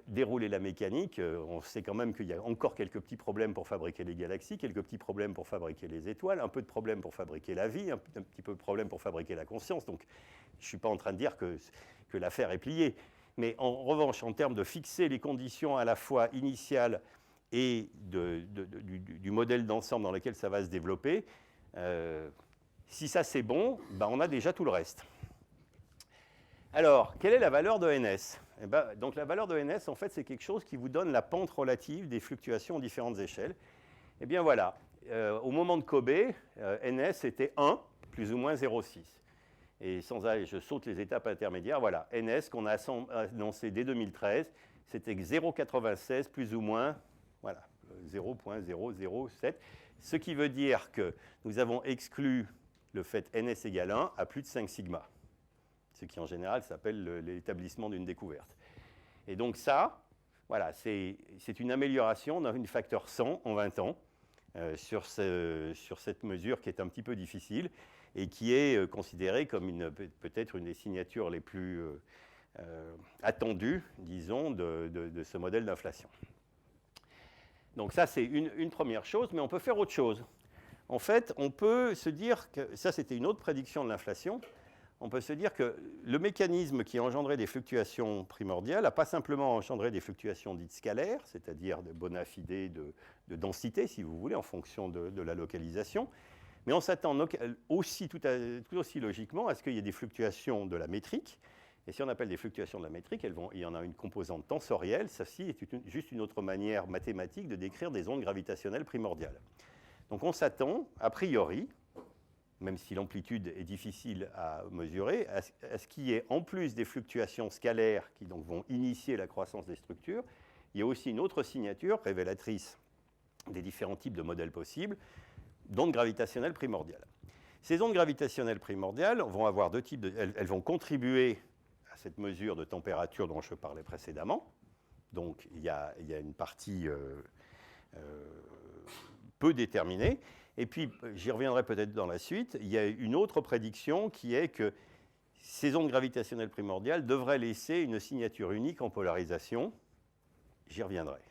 Dérouler la mécanique, on sait quand même qu'il y a encore quelques petits problèmes pour fabriquer les galaxies, quelques petits problèmes pour fabriquer les étoiles, un peu de problèmes pour fabriquer la vie, un petit peu de problèmes pour fabriquer la conscience. Donc, je ne suis pas en train de dire que l'affaire est pliée. Mais en revanche, en termes de fixer les conditions à la fois initiales et du modèle d'ensemble dans lequel ça va se développer, si ça c'est bon, ben on a déjà tout le reste. Alors, quelle est la valeur de ns ? Donc la valeur de ns, en fait, c'est quelque chose qui vous donne la pente relative des fluctuations aux différentes échelles. Et bien voilà, au moment de Kobe, ns était 1, plus ou moins 0,6. Et sans aller, je saute les étapes intermédiaires, voilà, ns qu'on a annoncé dès 2013, c'était 0,96 plus ou moins, voilà, 0,007, ce qui veut dire que nous avons exclu le fait ns égale 1 à plus de 5 sigma, ce qui en général s'appelle l'établissement d'une découverte. Et donc ça, voilà, c'est une amélioration d'un facteur 100 en 20 ans sur cette mesure qui est un petit peu difficile et qui est considérée comme peut-être une des signatures les plus attendues, disons, de ce modèle d'inflation. Donc ça, c'est une première chose, mais on peut faire autre chose. En fait, on peut se dire que, ça c'était une autre prédiction de l'inflation, on peut se dire que le mécanisme qui a engendré des fluctuations primordiales n'a pas simplement engendré des fluctuations dites scalaires, c'est-à-dire de bona fide de densité, si vous voulez, en fonction de la localisation, Mais on s'attend aussi tout aussi logiquement à ce qu'il y ait des fluctuations de la métrique. Et si on appelle des fluctuations de la métrique, il y en a une composante tensorielle. Ceci est juste une autre manière mathématique de décrire des ondes gravitationnelles primordiales. Donc on s'attend, a priori, même si l'amplitude est difficile à mesurer, à ce qu'il y ait, en plus des fluctuations scalaires qui donc vont initier la croissance des structures, il y a aussi une autre signature révélatrice des différents types de modèles possibles, d'ondes gravitationnelles primordiales. Ces ondes gravitationnelles primordiales vont avoir deux types elles vont contribuer à cette mesure de température dont je parlais précédemment. Donc il y a une partie peu déterminée. Et puis, j'y reviendrai peut-être dans la suite, il y a une autre prédiction qui est que ces ondes gravitationnelles primordiales devraient laisser une signature unique en polarisation. J'y reviendrai.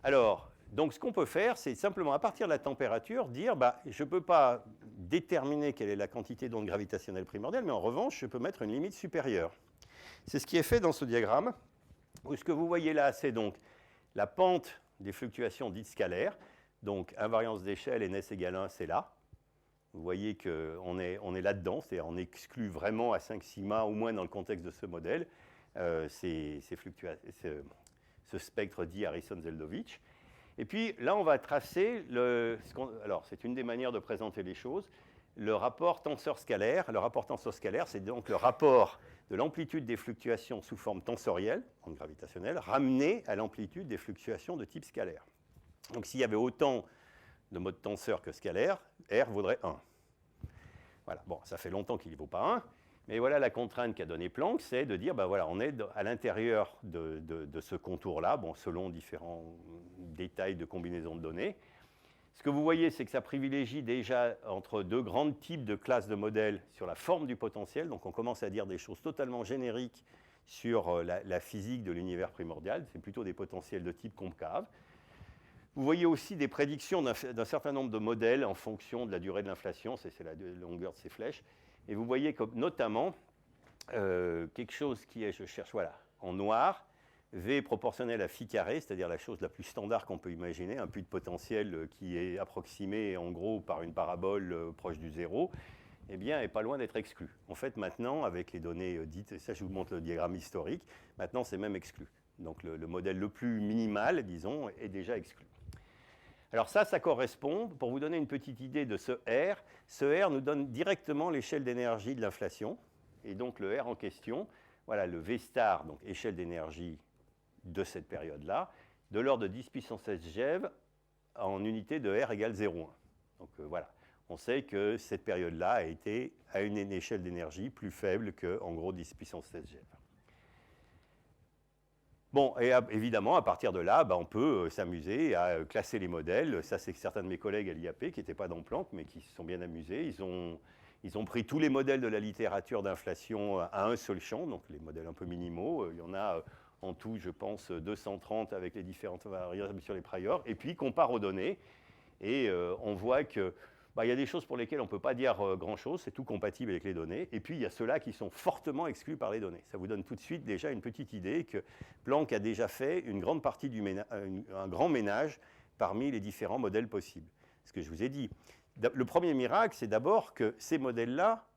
Alors, donc ce qu'on peut faire, c'est simplement à partir de la température, dire je ne peux pas déterminer quelle est la quantité d'ondes gravitationnelles primordiales, mais en revanche, je peux mettre une limite supérieure. C'est ce qui est fait dans ce diagramme, où ce que vous voyez là, c'est donc la pente des fluctuations dites scalaires. Donc, invariance d'échelle, ns égale 1, c'est là. Vous voyez qu'on est là-dedans, c'est-à-dire on exclut vraiment à 5 sigma, au moins dans le contexte de ce modèle, ce spectre dit Harrison-Zeldovich. Et puis là, on va tracer, alors c'est une des manières de présenter les choses, le rapport tenseur scalaire. Le rapport tenseur scalaire, c'est donc le rapport de l'amplitude des fluctuations sous forme tensorielle, onde gravitationnelle, ramené à l'amplitude des fluctuations de type scalaire. Donc s'il y avait autant de modes tenseurs que scalaires, R vaudrait 1. Voilà, bon, ça fait longtemps qu'il ne vaut pas 1, mais voilà la contrainte qu'a donnée Planck, c'est de dire, voilà, on est à l'intérieur de ce contour-là, bon, selon différents détails de combinaison de données. Ce que vous voyez, c'est que ça privilégie déjà entre deux grands types de classes de modèles sur la forme du potentiel, donc on commence à dire des choses totalement génériques sur la physique de l'univers primordial, c'est plutôt des potentiels de type concave. Vous voyez aussi des prédictions d'un certain nombre de modèles en fonction de la durée de l'inflation, c'est la longueur de ces flèches. Et vous voyez comme, notamment quelque chose qui est, je cherche, voilà, en noir, V proportionnel à phi carré, c'est-à-dire la chose la plus standard qu'on peut imaginer, un puits de potentiel qui est approximé en gros par une parabole proche du zéro, eh bien, est pas loin d'être exclu. En fait, maintenant, avec les données dites, et ça je vous montre le diagramme historique, maintenant c'est même exclu. Donc le modèle le plus minimal, disons, est déjà exclu. Alors ça correspond, pour vous donner une petite idée de ce R nous donne directement l'échelle d'énergie de l'inflation. Et donc le R en question, voilà le V star, donc échelle d'énergie de cette période-là, de l'ordre de 10 puissance 16 GeV en unité de R égale 0,1. Donc voilà, on sait que cette période-là a été à une échelle d'énergie plus faible que, en gros, 10 puissance 16 GeV. Bon, et évidemment, à partir de là, on peut s'amuser à classer les modèles. Ça, c'est certains de mes collègues à l'IAP qui n'étaient pas dans Planck, mais qui se sont bien amusés. Ils ont pris tous les modèles de la littérature d'inflation à un seul champ, donc les modèles un peu minimaux. Il y en a en tout, je pense, 230 avec les différentes variables sur les priors. Et puis, ils comparent aux données. Et on voit que il y a des choses pour lesquelles on ne peut pas dire grand-chose, c'est tout compatible avec les données. Et puis, il y a ceux-là qui sont fortement exclus par les données. Ça vous donne tout de suite déjà une petite idée que Planck a déjà fait une grande partie un grand ménage parmi les différents modèles possibles. Ce que je vous ai dit. Le premier miracle, c'est d'abord que ces modèles-là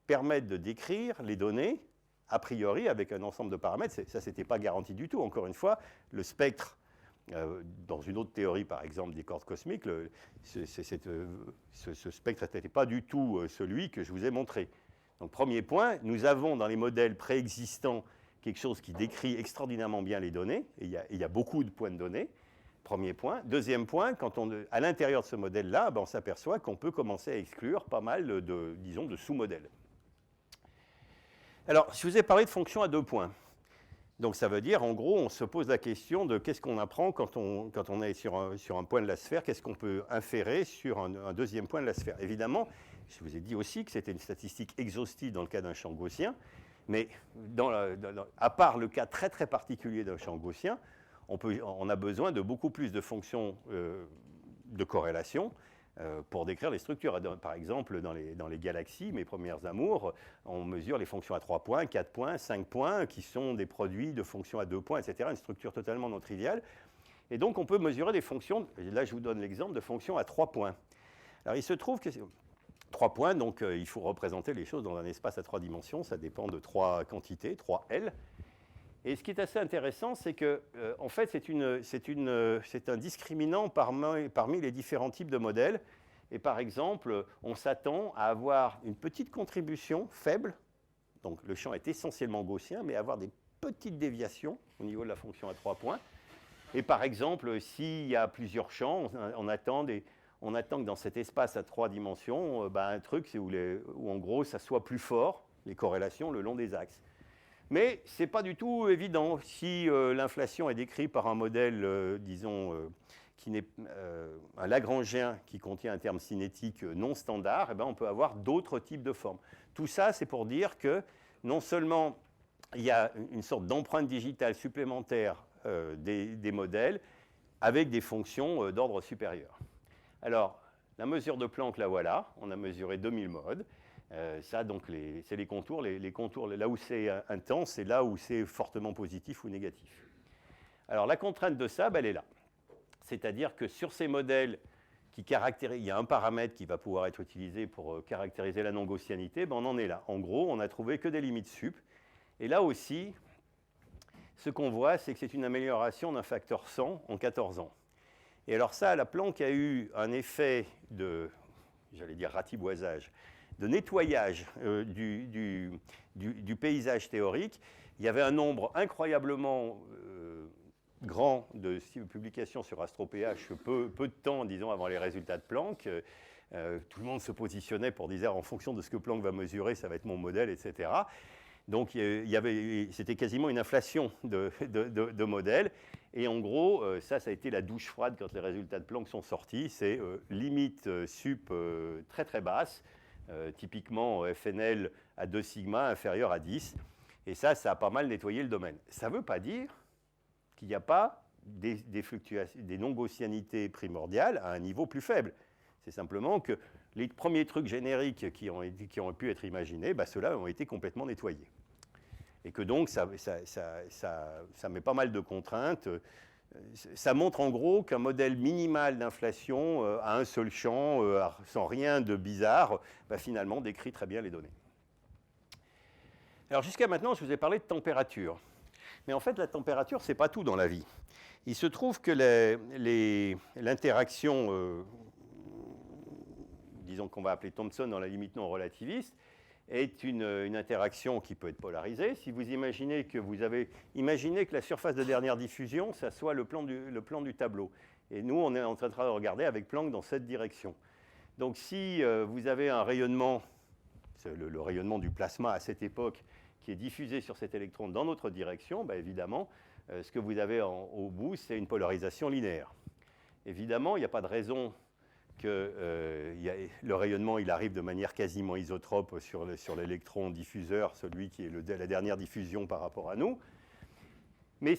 permettent de décrire les données, a priori, avec un ensemble de paramètres. Ça, ce n'était pas garanti du tout. Encore une fois, le spectre, dans une autre théorie, par exemple, des cordes cosmiques, ce spectre n'était pas du tout celui que je vous ai montré. Donc, premier point, nous avons dans les modèles préexistants quelque chose qui décrit extraordinairement bien les données, et il y a beaucoup de points de données. Premier point. Deuxième point, à l'intérieur de ce modèle-là, on s'aperçoit qu'on peut commencer à exclure pas mal disons, de sous-modèles. Alors, je vous ai parlé de fonctions à 2 points. Donc ça veut dire, en gros, on se pose la question de qu'est-ce qu'on apprend quand on est sur un point de la sphère, qu'est-ce qu'on peut inférer sur un deuxième point de la sphère. Évidemment, je vous ai dit aussi que c'était une statistique exhaustive dans le cas d'un champ gaussien, mais à part le cas très très particulier d'un champ gaussien, on a besoin de beaucoup plus de fonctions de corrélation pour décrire les structures. Par exemple, dans les galaxies, mes premières amours, on mesure les fonctions à 3 points, 4 points, 5 points, qui sont des produits de fonctions à 2 points, etc., une structure totalement non triviale. Et donc, on peut mesurer des fonctions, là je vous donne l'exemple de fonctions à 3 points. Alors, il se trouve que 3 points, donc il faut représenter les choses dans un espace à 3 dimensions. Ça dépend de 3 quantités, 3 L. Et ce qui est assez intéressant, c'est que, en fait, c'est un discriminant parmi les différents types de modèles. Et par exemple, on s'attend à avoir une petite contribution faible. Donc, le champ est essentiellement gaussien, mais avoir des petites déviations au niveau de la fonction à 3 points. Et par exemple, s'il y a plusieurs champs, on attend que dans cet espace à 3 dimensions, un truc où en gros, ça soit plus fort, les corrélations le long des axes. Mais ce n'est pas du tout évident. Si l'inflation est décrite par un modèle, disons, qui n'est un Lagrangien qui contient un terme cinétique non standard, on peut avoir d'autres types de formes. Tout ça, c'est pour dire que non seulement il y a une sorte d'empreinte digitale supplémentaire des modèles avec des fonctions d'ordre supérieur. Alors, la mesure de Planck, la voilà. On a mesuré 2000 modes. Ça, donc, c'est les contours. Les contours, là où c'est intense, c'est là où c'est fortement positif ou négatif. Alors, la contrainte de ça, elle est là. C'est-à-dire que sur ces modèles qui caractérisent, il y a un paramètre qui va pouvoir être utilisé pour caractériser la non-gaussianité, on en est là. En gros, on n'a trouvé que des limites sup. Et là aussi, ce qu'on voit, c'est que c'est une amélioration d'un facteur 100 en 14 ans. Et alors ça, la Planck a eu un effet de, j'allais dire ratiboisage, de nettoyage du paysage théorique. Il y avait un nombre incroyablement grand de publications sur AstroPH peu de temps, disons, avant les résultats de Planck. Tout le monde se positionnait pour dire, en fonction de ce que Planck va mesurer, ça va être mon modèle, etc. Donc, c'était quasiment une inflation de modèles. Et en gros, ça a été la douche froide quand les résultats de Planck sont sortis. C'est limite sup très très basse, typiquement FNL à 2 sigma inférieur à 10. Et ça a pas mal nettoyé le domaine. Ça ne veut pas dire qu'il n'y a pas des fluctuations, des non-gaussianités primordiales à un niveau plus faible. C'est simplement que les premiers trucs génériques qui ont pu être imaginés, ceux-là ont été complètement nettoyés. Et que donc, ça met pas mal de contraintes. Ça montre en gros qu'un modèle minimal d'inflation à un seul champ, sans rien de bizarre, finalement décrit très bien les données. Alors jusqu'à maintenant, je vous ai parlé de température. Mais en fait, la température, ce n'est pas tout dans la vie. Il se trouve que l'interaction, disons qu'on va appeler Thomson dans la limite non relativiste, est une interaction qui peut être polarisée. Si vous imaginez que la surface de dernière diffusion, ça soit le plan du tableau. Et nous, on est en train de regarder avec Planck dans cette direction. Donc si vous avez un rayonnement, c'est le rayonnement du plasma à cette époque, qui est diffusé sur cet électron dans notre direction, évidemment, ce que vous avez au bout, c'est une polarisation linéaire. Évidemment, il n'y a pas de raison que le rayonnement il arrive de manière quasiment isotrope sur l'électron diffuseur, celui qui est la dernière diffusion par rapport à nous. Mais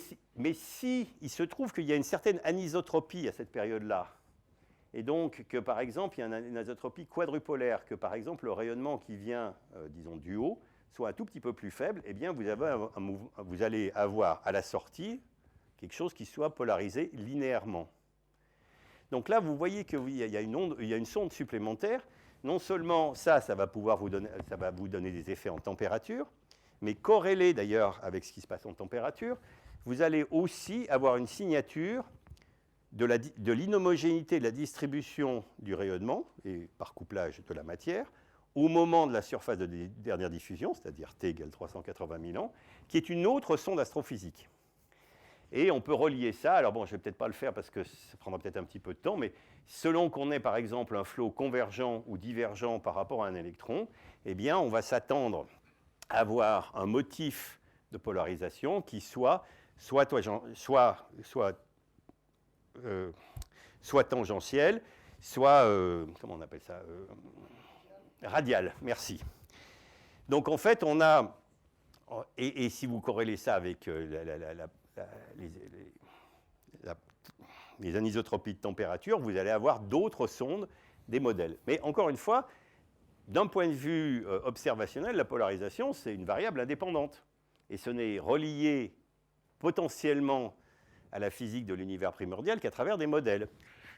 si il se trouve qu'il y a une certaine anisotropie à cette période-là, et donc que par exemple il y a une anisotropie quadrupolaire, que par exemple le rayonnement qui vient, disons, du haut, soit un tout petit peu plus faible, eh bien vous allez avoir à la sortie quelque chose qui soit polarisé linéairement. Donc là, vous voyez qu'il y a une sonde supplémentaire. Non seulement ça va vous donner des effets en température, mais corrélé d'ailleurs avec ce qui se passe en température, vous allez aussi avoir une signature de l'inhomogénéité de la distribution du rayonnement, et par couplage de la matière, au moment de la surface de dernière diffusion, c'est-à-dire T égale 380 000 ans, qui est une autre sonde astrophysique. Et on peut relier ça, alors bon, je ne vais peut-être pas le faire parce que ça prendra peut-être un petit peu de temps, mais selon qu'on ait par exemple un flot convergent ou divergent par rapport à un électron, eh bien on va s'attendre à avoir un motif de polarisation qui soit tangentiel, soit, comment on appelle ça, radial, merci. Donc en fait, on a, et si vous corrélez ça avec les anisotropies de température, vous allez avoir d'autres sondes, des modèles. Mais encore une fois, d'un point de vue observationnel, la polarisation, c'est une variable indépendante. Et ce n'est relié potentiellement à la physique de l'univers primordial qu'à travers des modèles.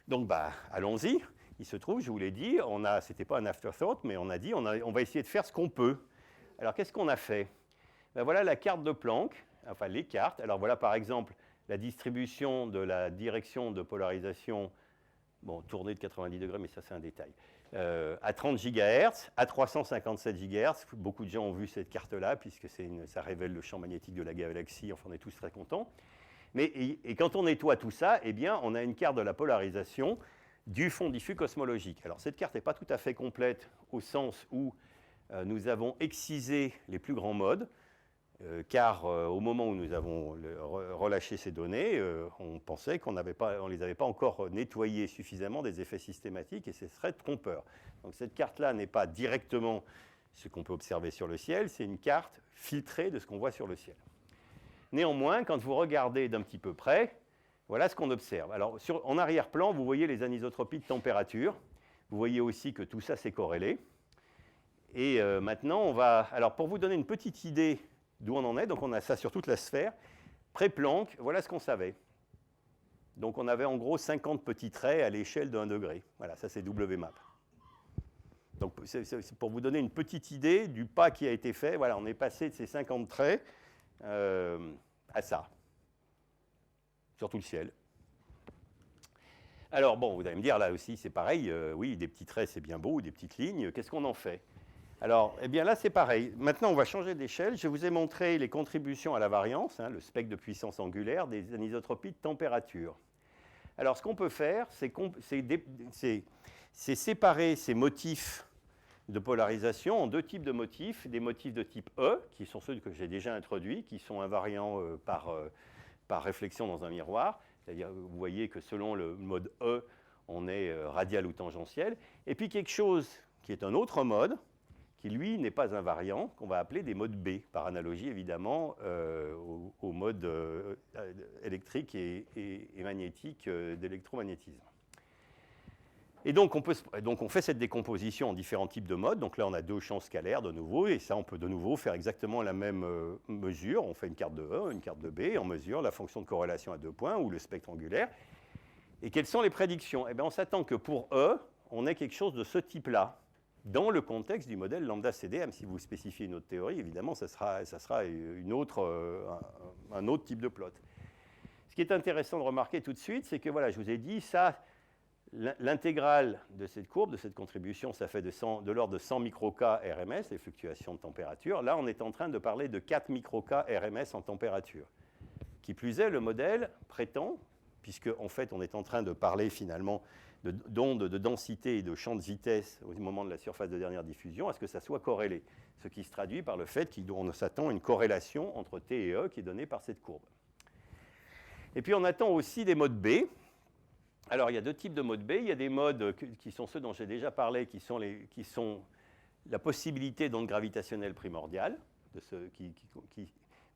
Donc, allons-y. il se trouve, je vous l'ai dit, ce n'était pas un afterthought, mais on a dit on va essayer de faire ce qu'on peut. Alors, qu'est-ce qu'on a fait? Ben, voilà la carte de Planck, enfin les cartes. Alors, voilà par exemple la distribution de la direction de polarisation, bon, tournée de 90 degrés, mais ça, c'est un détail, à 30 GHz, à 357 GHz. Beaucoup de gens ont vu cette carte-là, puisque ça révèle le champ magnétique de la galaxie. Enfin, on est tous très contents. Et quand on nettoie tout ça, eh bien, on a une carte de la polarisation du fond diffus cosmologique. Alors, cette carte n'est pas tout à fait complète au sens où nous avons excisé les plus grands modes, car au moment où nous avons relâché ces données, on pensait qu'on ne les avait pas encore nettoyées suffisamment des effets systématiques, et ce serait trompeur. Donc, cette carte-là n'est pas directement ce qu'on peut observer sur le ciel, c'est une carte filtrée de ce qu'on voit sur le ciel. Néanmoins, quand vous regardez d'un petit peu près, voilà ce qu'on observe. Alors, en arrière-plan, vous voyez les anisotropies de température. Vous voyez aussi que tout ça, c'est corrélé. Et maintenant, on va... Alors, pour vous donner une petite idée d'où on en est, donc on a ça sur toute la sphère, pré-Planck, voilà ce qu'on savait. Donc, on avait en gros 50 petits traits à l'échelle de 1 degré. Voilà, ça, c'est WMAP. Donc, c'est pour vous donner une petite idée du pas qui a été fait. Voilà, on est passé de ces 50 traits à ça, sur tout le ciel. Alors, bon, vous allez me dire, là aussi, c'est pareil. Oui, des petits traits, c'est bien beau, des petites lignes. Qu'est-ce qu'on en fait? Alors, eh bien là, c'est pareil. Maintenant, on va changer d'échelle. Je vous ai montré les contributions à la variance, le spectre de puissance angulaire des anisotropies de température. Alors, ce qu'on peut faire, c'est séparer ces motifs de polarisation en deux types de motifs. Des motifs de type E, qui sont ceux que j'ai déjà introduits, qui sont invariants par réflexion dans un miroir. C'est-à-dire, vous voyez que selon le mode E, on est radial ou tangentiel. Et puis quelque chose qui est un autre mode, qui lui n'est pas invariant, qu'on va appeler des modes B, par analogie évidemment au mode électrique et magnétique d'électromagnétisme. Et donc on fait cette décomposition en différents types de modes. Donc là, on a deux champs scalaires de nouveau, et ça, on peut de nouveau faire exactement la même mesure. On fait une carte de E, une carte de B, et on mesure la fonction de corrélation à 2 points, ou le spectre angulaire. Et quelles sont les prédictions? Eh bien, on s'attend que pour E, on ait quelque chose de ce type-là, dans le contexte du modèle lambda CDM. Si vous spécifiez une autre théorie, évidemment, ça sera un autre type de plot. Ce qui est intéressant de remarquer tout de suite, c'est que, voilà, je vous ai dit, ça... L'intégrale de cette courbe, de cette contribution, ça fait de l'ordre de 100 microK RMS, les fluctuations de température. Là, on est en train de parler de 4 microK RMS en température. Qui plus est, le modèle prétend, puisque en fait, on est en train de parler finalement d'ondes de densité et de champ de vitesse au moment de la surface de dernière diffusion, à ce que ça soit corrélé. Ce qui se traduit par le fait qu'on s'attend à une corrélation entre T et E qui est donnée par cette courbe. Et puis, on attend aussi des modes B. Alors, il y a deux types de modes B. Il y a des modes qui sont ceux dont j'ai déjà parlé, qui sont la possibilité d'ondes gravitationnelles primordiales,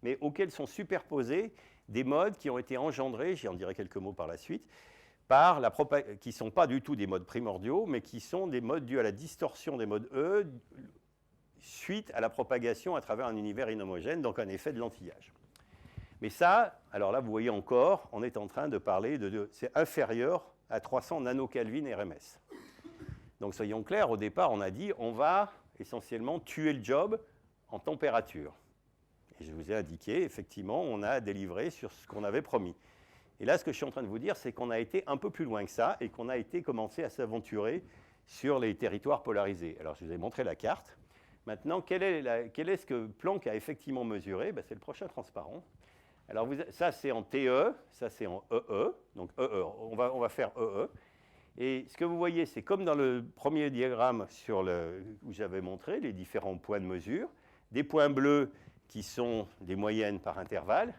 mais auxquels sont superposés des modes qui ont été engendrés, j'en dirai quelques mots par la suite, qui ne sont pas du tout des modes primordiaux, mais qui sont des modes dus à la distorsion des modes E suite à la propagation à travers un univers inhomogène, donc un effet de lentillage. Mais ça, alors là, vous voyez encore, on est en train de parler c'est inférieur à 300 nanokelvin RMS. Donc, soyons clairs, au départ, on a dit, on va essentiellement tuer le job en température. Et je vous ai indiqué, effectivement, on a délivré sur ce qu'on avait promis. Et là, ce que je suis en train de vous dire, c'est qu'on a été un peu plus loin que ça et qu'on a commencé à s'aventurer sur les territoires polarisés. Alors, je vous ai montré la carte. Maintenant, quel est ce que Planck a effectivement mesuré? C'est le prochain transparent. Alors, ça, c'est en TE, ça, c'est en EE. Donc, EE, on va faire EE. Et ce que vous voyez, c'est comme dans le premier diagramme où j'avais montré les différents points de mesure, des points bleus qui sont des moyennes par intervalle.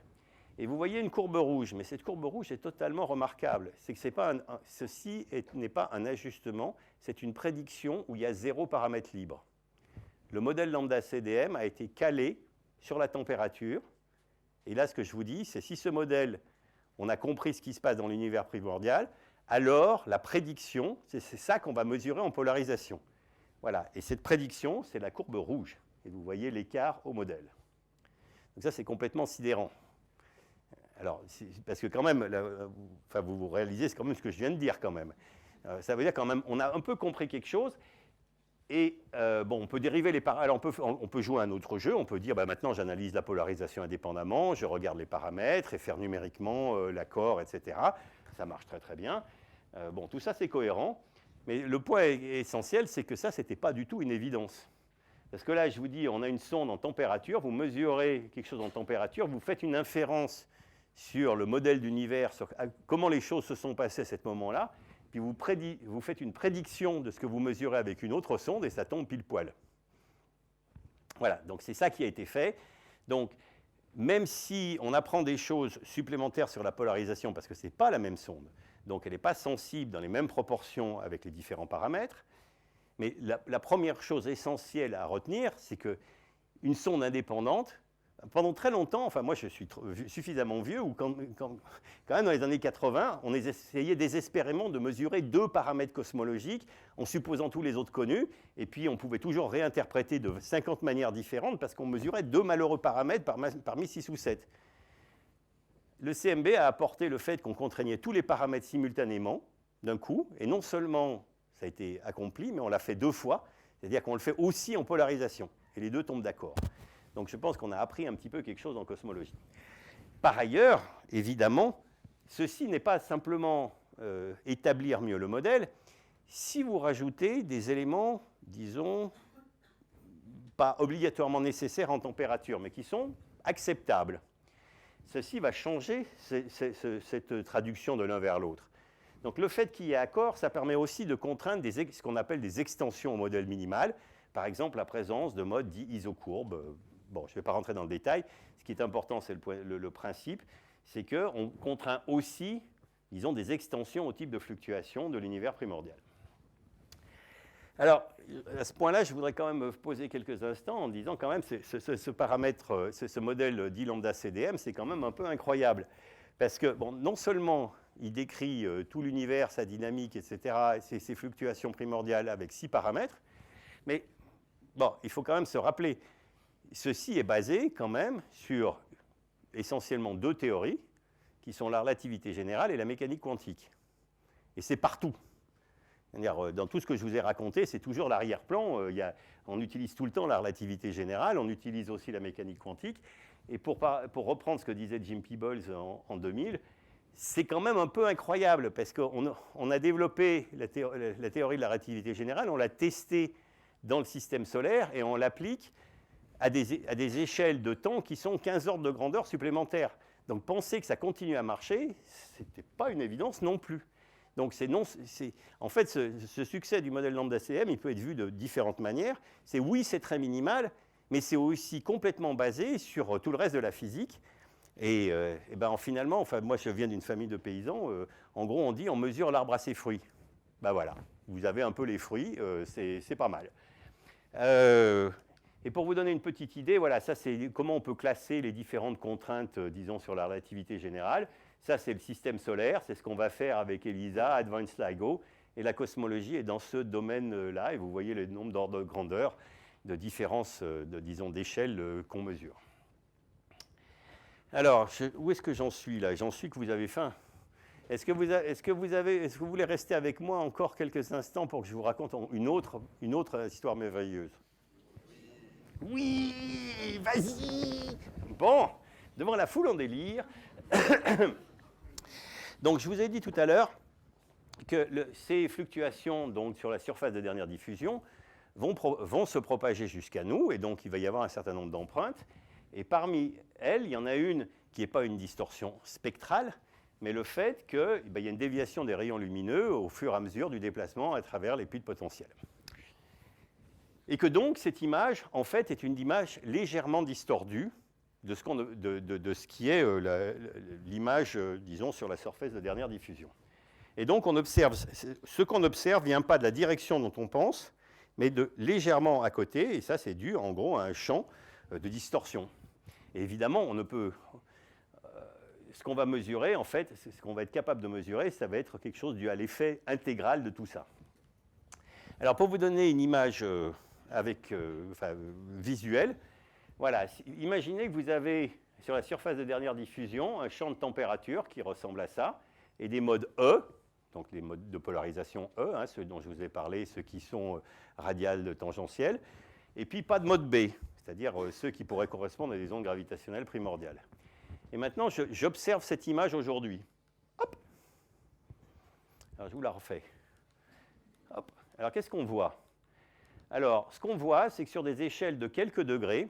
Et vous voyez une courbe rouge. Mais cette courbe rouge est totalement remarquable. C'est que ceci n'est pas un ajustement, c'est une prédiction où il y a 0 paramètre libre. Le modèle lambda CDM a été calé sur la température. Et là, ce que je vous dis, c'est si ce modèle, on a compris ce qui se passe dans l'univers primordial, alors la prédiction, c'est ça qu'on va mesurer en polarisation. Voilà. Et cette prédiction, c'est la courbe rouge. Et vous voyez l'écart au modèle. Donc ça, c'est complètement sidérant. Alors, parce que quand même, vous réalisez, c'est quand même ce que je viens de dire quand même. Ça veut dire quand même, on a un peu compris quelque chose. Et bon, on peut dériver les paramètres. On peut jouer à un autre jeu. On peut dire, maintenant, j'analyse la polarisation indépendamment, je regarde les paramètres et faire numériquement l'accord, etc. Ça marche très, très bien. Bon, tout ça, c'est cohérent. Mais le point essentiel, c'est que ça, ce n'était pas du tout une évidence. Parce que là, je vous dis, on a une sonde en température, vous mesurez quelque chose en température, vous faites une inférence sur le modèle d'univers, sur comment les choses se sont passées à ce moment-là, puis vous faites une prédiction de ce que vous mesurez avec une autre sonde, et ça tombe pile poil. Voilà, donc c'est ça qui a été fait. Donc, même si on apprend des choses supplémentaires sur la polarisation, parce que ce n'est pas la même sonde, donc elle n'est pas sensible dans les mêmes proportions avec les différents paramètres, mais la première chose essentielle à retenir, c'est qu'une sonde indépendante, pendant très longtemps, enfin moi je suis suffisamment vieux, où quand même dans les années 80, on essayait désespérément de mesurer 2 paramètres cosmologiques en supposant tous les autres connus, et puis on pouvait toujours réinterpréter de 50 manières différentes parce qu'on mesurait 2 malheureux paramètres parmi 6 ou 7. Le CMB a apporté le fait qu'on contraignait tous les paramètres simultanément, d'un coup, et non seulement ça a été accompli, mais on l'a fait 2 fois, c'est-à-dire qu'on le fait aussi en polarisation, et les 2 tombent d'accord. Donc je pense qu'on a appris un petit peu quelque chose en cosmologie. Par ailleurs, évidemment, ceci n'est pas simplement établir mieux le modèle. Si vous rajoutez des éléments, disons, pas obligatoirement nécessaires en température, mais qui sont acceptables, ceci va changer cette traduction de l'un vers l'autre. Donc le fait qu'il y ait accord, ça permet aussi de contraindre ce qu'on appelle des extensions au modèle minimal, par exemple la présence de modes dits isocourbes. Bon, je ne vais pas rentrer dans le détail. Ce qui est important, c'est le principe, c'est qu'on contraint aussi, disons, des extensions au type de fluctuation de l'univers primordial. Alors, à ce point-là, je voudrais quand même me poser quelques instants en disant quand même ce paramètre, ce modèle dit lambda CDM, c'est quand même un peu incroyable. Parce que, bon, non seulement il décrit tout l'univers, sa dynamique, etc., et ses fluctuations primordiales avec 6 paramètres, mais bon, il faut quand même se rappeler, ceci est basé quand même sur essentiellement 2 théories, qui sont la relativité générale et la mécanique quantique. Et c'est partout. C'est-à-dire, dans tout ce que je vous ai raconté, c'est toujours l'arrière-plan. On utilise tout le temps la relativité générale, on utilise aussi la mécanique quantique. Et pour reprendre ce que disait Jim Peebles en 2000, c'est quand même un peu incroyable, parce qu'on a développé la théorie de la relativité générale, on l'a testée dans le système solaire, et on l'applique à des échelles de temps qui sont 15 ordres de grandeur supplémentaires. Donc penser que ça continue à marcher, ce n'était pas une évidence non plus. Donc en fait, ce succès du modèle lambda CM, il peut être vu de différentes manières. Oui, c'est très minimal, mais c'est aussi complètement basé sur tout le reste de la physique. Et finalement, enfin, moi je viens d'une famille de paysans, en gros on dit on mesure l'arbre à ses fruits. Ben voilà, vous avez un peu les fruits, c'est pas mal. Et pour vous donner une petite idée, voilà, ça c'est comment on peut classer les différentes contraintes, disons, sur la relativité générale. Ça c'est le système solaire, c'est ce qu'on va faire avec ELISA, Advanced LIGO, et la cosmologie est dans ce domaine-là, et vous voyez le nombre d'ordres de grandeur, de différences, disons, d'échelle qu'on mesure. Alors, où est-ce que j'en suis là? J'en suis que vous avez faim. Est-ce que vous voulez rester avec moi encore quelques instants pour que je vous raconte une autre histoire merveilleuse? Oui, vas-y. Bon, devant la foule en délire. Donc, je vous ai dit tout à l'heure que ces fluctuations donc, sur la surface de dernière diffusion vont se propager jusqu'à nous, et donc il va y avoir un certain nombre d'empreintes. Et parmi elles, il y en a une qui n'est pas une distorsion spectrale, mais le fait qu'il y a une déviation des rayons lumineux au fur et à mesure du déplacement à travers les puits de potentiel. Et que donc, cette image, en fait, est une image légèrement distordue de ce qui est l'image, disons, sur la surface de dernière diffusion. Et donc, ce qu'on observe ne vient pas de la direction dont on pense, mais de légèrement à côté, et ça, c'est dû, en gros, à un champ de distorsion. Et évidemment, on ne peut... ce qu'on va mesurer, en fait, ce qu'on va être capable de mesurer, ça va être quelque chose dû à l'effet intégral de tout ça. Alors, pour vous donner une image visuelle, voilà, imaginez que vous avez, sur la surface de dernière diffusion, un champ de température qui ressemble à ça, et des modes E, donc les modes de polarisation E, hein, ceux dont je vous ai parlé, ceux qui sont radiales tangentielles, et puis pas de mode B, c'est-à-dire ceux qui pourraient correspondre à des ondes gravitationnelles primordiales. Et maintenant, j'observe cette image aujourd'hui. Hop. Alors, je vous la refais. Hop. Alors, qu'est-ce qu'on voit? Alors, ce qu'on voit, c'est que sur des échelles de quelques degrés,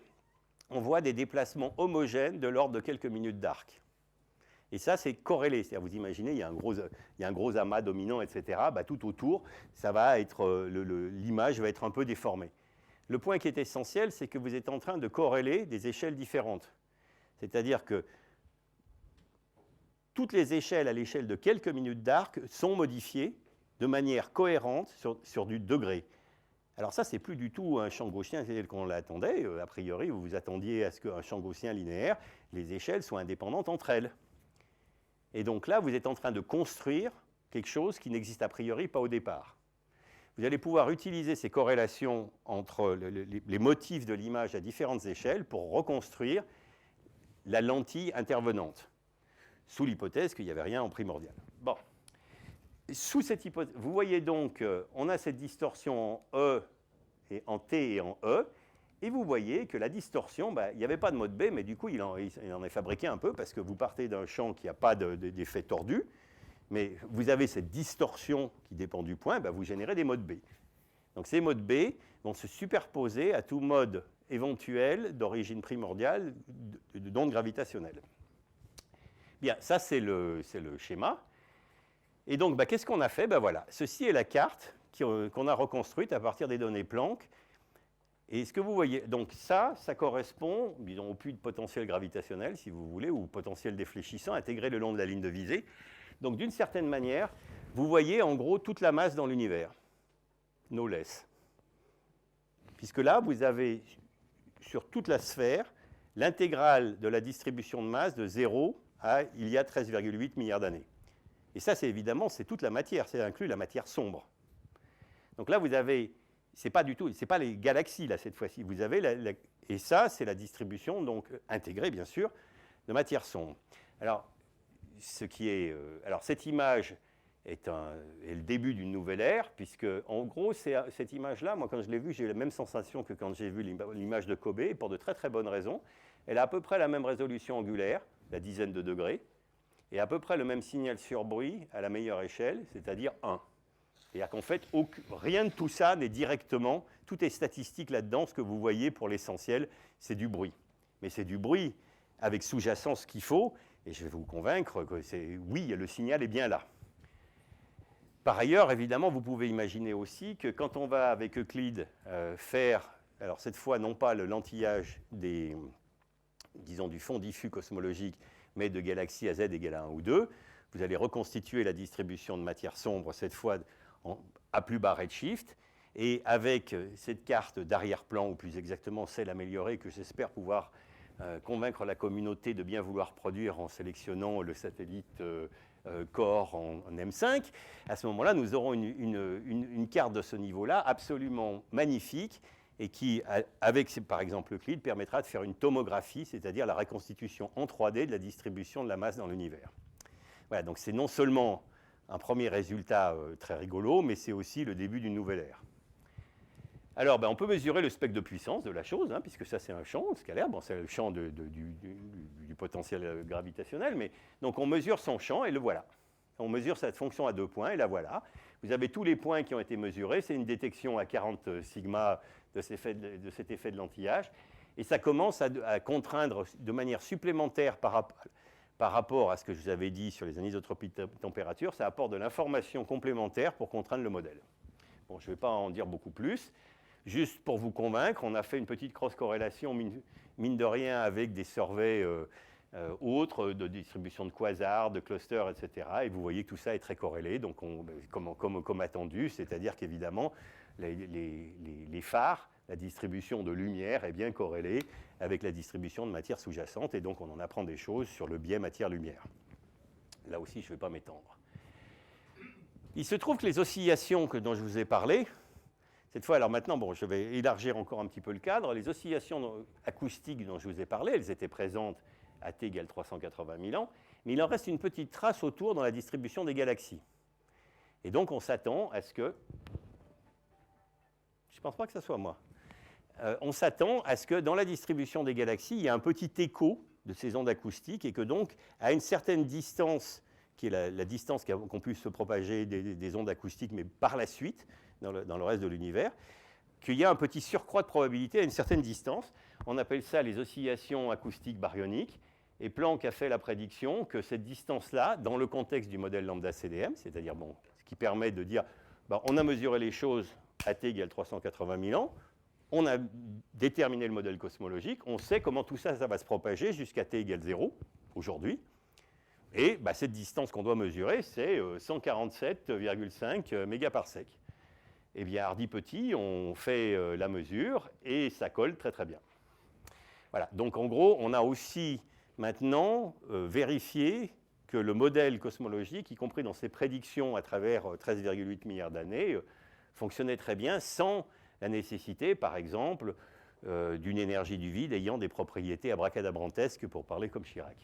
on voit des déplacements homogènes de l'ordre de quelques minutes d'arc. Et ça, c'est corrélé. C'est-à-dire, vous imaginez, il y a un gros amas dominant, etc. Bah, tout autour, ça va être, l'image va être un peu déformée. Le point qui est essentiel, c'est que vous êtes en train de corréler des échelles différentes. C'est-à-dire que toutes les échelles à l'échelle de quelques minutes d'arc sont modifiées de manière cohérente sur du degré. Alors ça, c'est plus du tout un champ gaussien tel qu'on l'attendait. A priori, vous vous attendiez à ce qu'un champ gaussien linéaire, les échelles soient indépendantes entre elles. Et donc là, vous êtes en train de construire quelque chose qui n'existe a priori pas au départ. Vous allez pouvoir utiliser ces corrélations entre les motifs de l'image à différentes échelles pour reconstruire la lentille intervenante, sous l'hypothèse qu'il n'y avait rien en primordial. Bon. Sous cette hypothèse, vous voyez donc, on a cette distorsion en E, et en T et en E, et vous voyez que la distorsion, il n'y avait pas de mode B, mais du coup, il en est fabriqué un peu, parce que vous partez d'un champ qui n'a pas d'effet tordu, mais vous avez cette distorsion qui dépend du point, vous générez des modes B. Donc ces modes B vont se superposer à tout mode éventuel d'origine primordiale d'onde gravitationnelle. Bien, ça c'est le schéma. Et donc, qu'est-ce qu'on a fait? Voilà, ceci est la carte qu'on a reconstruite à partir des données Planck. Et ce que vous voyez, donc ça correspond, disons, au puits de potentiel gravitationnel, si vous voulez, ou potentiel défléchissant intégré le long de la ligne de visée. Donc, d'une certaine manière, vous voyez en gros toute la masse dans l'univers, no less. Puisque là, vous avez sur toute la sphère l'intégrale de la distribution de masse de 0 à il y a 13,8 milliards d'années. Et ça, c'est évidemment, c'est toute la matière, ça inclut la matière sombre. Donc là, vous avez, c'est pas les galaxies là cette fois-ci. Vous avez et ça, c'est la distribution donc intégrée bien sûr de matière sombre. Alors, cette image est le début d'une nouvelle ère, puisque en gros, cette image-là, moi quand je l'ai vue, j'ai eu la même sensation que quand j'ai vu l'image de Kobe, et pour de très très bonnes raisons. Elle a à peu près la même résolution angulaire, la dizaine de degrés, et à peu près le même signal sur bruit à la meilleure échelle, c'est-à-dire 1. C'est-à-dire qu'en fait, rien de tout ça n'est directement, tout est statistique là-dedans, ce que vous voyez pour l'essentiel, c'est du bruit. Mais c'est du bruit avec sous-jacent ce qu'il faut, et je vais vous convaincre que oui, le signal est bien là. Par ailleurs, évidemment, vous pouvez imaginer aussi que quand on va avec Euclide faire, alors cette fois non pas le lentillage du fond diffus cosmologique, mais de galaxies à z égale à 1 ou 2, vous allez reconstituer la distribution de matière sombre, cette fois à plus bas redshift, et avec cette carte d'arrière-plan, ou plus exactement celle améliorée que j'espère pouvoir convaincre la communauté de bien vouloir produire en sélectionnant le satellite Core en M5, à ce moment-là, nous aurons une carte de ce niveau-là absolument magnifique, et qui, avec par exemple Euclide, permettra de faire une tomographie, c'est-à-dire la reconstitution en 3D de la distribution de la masse dans l'univers. Voilà, donc c'est non seulement un premier résultat très rigolo, mais c'est aussi le début d'une nouvelle ère. Alors, on peut mesurer le spectre de puissance de la chose, hein, puisque ça c'est un champ scalaire, c'est le champ du potentiel gravitationnel, mais donc on mesure son champ et le voilà. On mesure cette fonction à 2 points et la voilà. Vous avez tous les points qui ont été mesurés, c'est une détection à 40 sigma de cet effet de lentillage, et ça commence à contraindre de manière supplémentaire par rapport à ce que je vous avais dit sur les anisotropies de température, ça apporte de l'information complémentaire pour contraindre le modèle. Bon, je ne vais pas en dire beaucoup plus. Juste pour vous convaincre, on a fait une petite cross-corrélation, mine de rien, avec des surveys autres, de distribution de quasars, de clusters, etc. Et vous voyez que tout ça est très corrélé, donc comme attendu, c'est-à-dire qu'évidemment, les phares, la distribution de lumière est bien corrélée avec la distribution de matière sous-jacente, et donc on en apprend des choses sur le biais matière-lumière. Là aussi, je ne vais pas m'étendre. Il se trouve que les oscillations dont je vous ai parlé, cette fois, alors maintenant, je vais élargir encore un petit peu le cadre. Les oscillations acoustiques dont je vous ai parlé, elles étaient présentes à t égale 380 000 ans, mais il en reste une petite trace autour dans la distribution des galaxies. Et donc, on s'attend à ce que... Je ne pense pas que ce soit moi. On s'attend à ce que dans la distribution des galaxies, il y ait un petit écho de ces ondes acoustiques et que donc, à une certaine distance, qui est la distance qu'ont pu se propager des ondes acoustiques, mais par la suite, dans le reste de l'univers, qu'il y a un petit surcroît de probabilité à une certaine distance. On appelle ça les oscillations acoustiques baryoniques. Et Planck a fait la prédiction que cette distance-là, dans le contexte du modèle lambda CDM, c'est-à-dire bon, ce qui permet de dire, ben, on a mesuré les choses à t égale 380 000 ans, on a déterminé le modèle cosmologique, on sait comment tout ça, ça va se propager jusqu'à t égale 0, aujourd'hui. Et ben, cette distance qu'on doit mesurer, c'est 147,5 mégaparsecs. Eh bien, hardi petit, on fait la mesure et ça colle très très bien. Voilà, donc en gros, on a aussi maintenant vérifié que le modèle cosmologique, y compris dans ses prédictions à travers 13,8 milliards d'années, fonctionnait très bien sans la nécessité, par exemple, d'une énergie du vide ayant des propriétés abracadabrantesques, pour parler comme Chirac.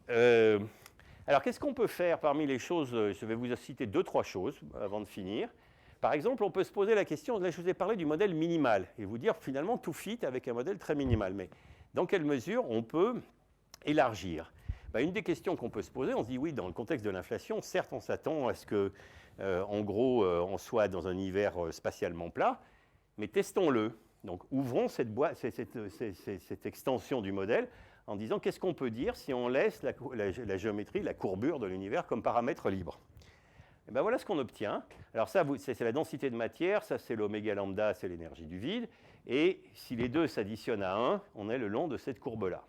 Alors, qu'est-ce qu'on peut faire parmi les choses? Je vais vous citer 2-3 choses avant de finir. Par exemple, on peut se poser la question, là je vous ai parlé du modèle minimal, et vous dire finalement tout fit avec un modèle très minimal. Mais dans quelle mesure on peut élargir? Ben, une des questions qu'on peut se poser, on se dit oui, dans le contexte de l'inflation, certes on s'attend à ce que, en gros, on soit dans un univers spatialement plat, mais testons-le. Donc ouvrons cette extension du modèle en disant qu'est-ce qu'on peut dire si on laisse la géométrie, la courbure de l'univers comme paramètre libre. Et ben voilà ce qu'on obtient. Alors ça, c'est la densité de matière, ça c'est l'oméga lambda, c'est l'énergie du vide. Et si les deux s'additionnent à 1, on est le long de cette courbe-là.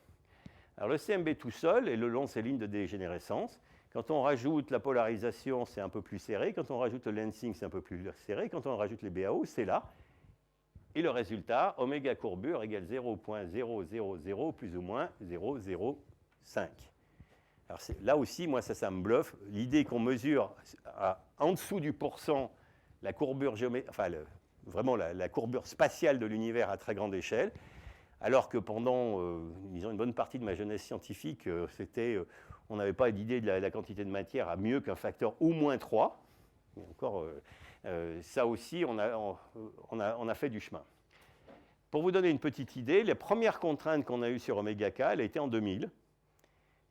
Alors le CMB tout seul est le long de ces lignes de dégénérescence. Quand on rajoute la polarisation, c'est un peu plus serré. Quand on rajoute le lensing, c'est un peu plus serré. Quand on rajoute les BAO, c'est là. Et le résultat, oméga courbure égale 0,000 plus ou moins 0,05. Alors là aussi, moi, ça me bluffe. L'idée qu'on mesure en dessous du pourcent la courbure géométrique, enfin, vraiment la courbure spatiale de l'univers à très grande échelle, alors que pendant, disons, une bonne partie de ma jeunesse scientifique, on n'avait pas d'idée de la quantité de matière à mieux qu'un facteur au moins 3. Et encore, ça aussi, on a fait du chemin. Pour vous donner une petite idée, les premières contraintes qu'on a eues sur oméga K, elle a été en 2000.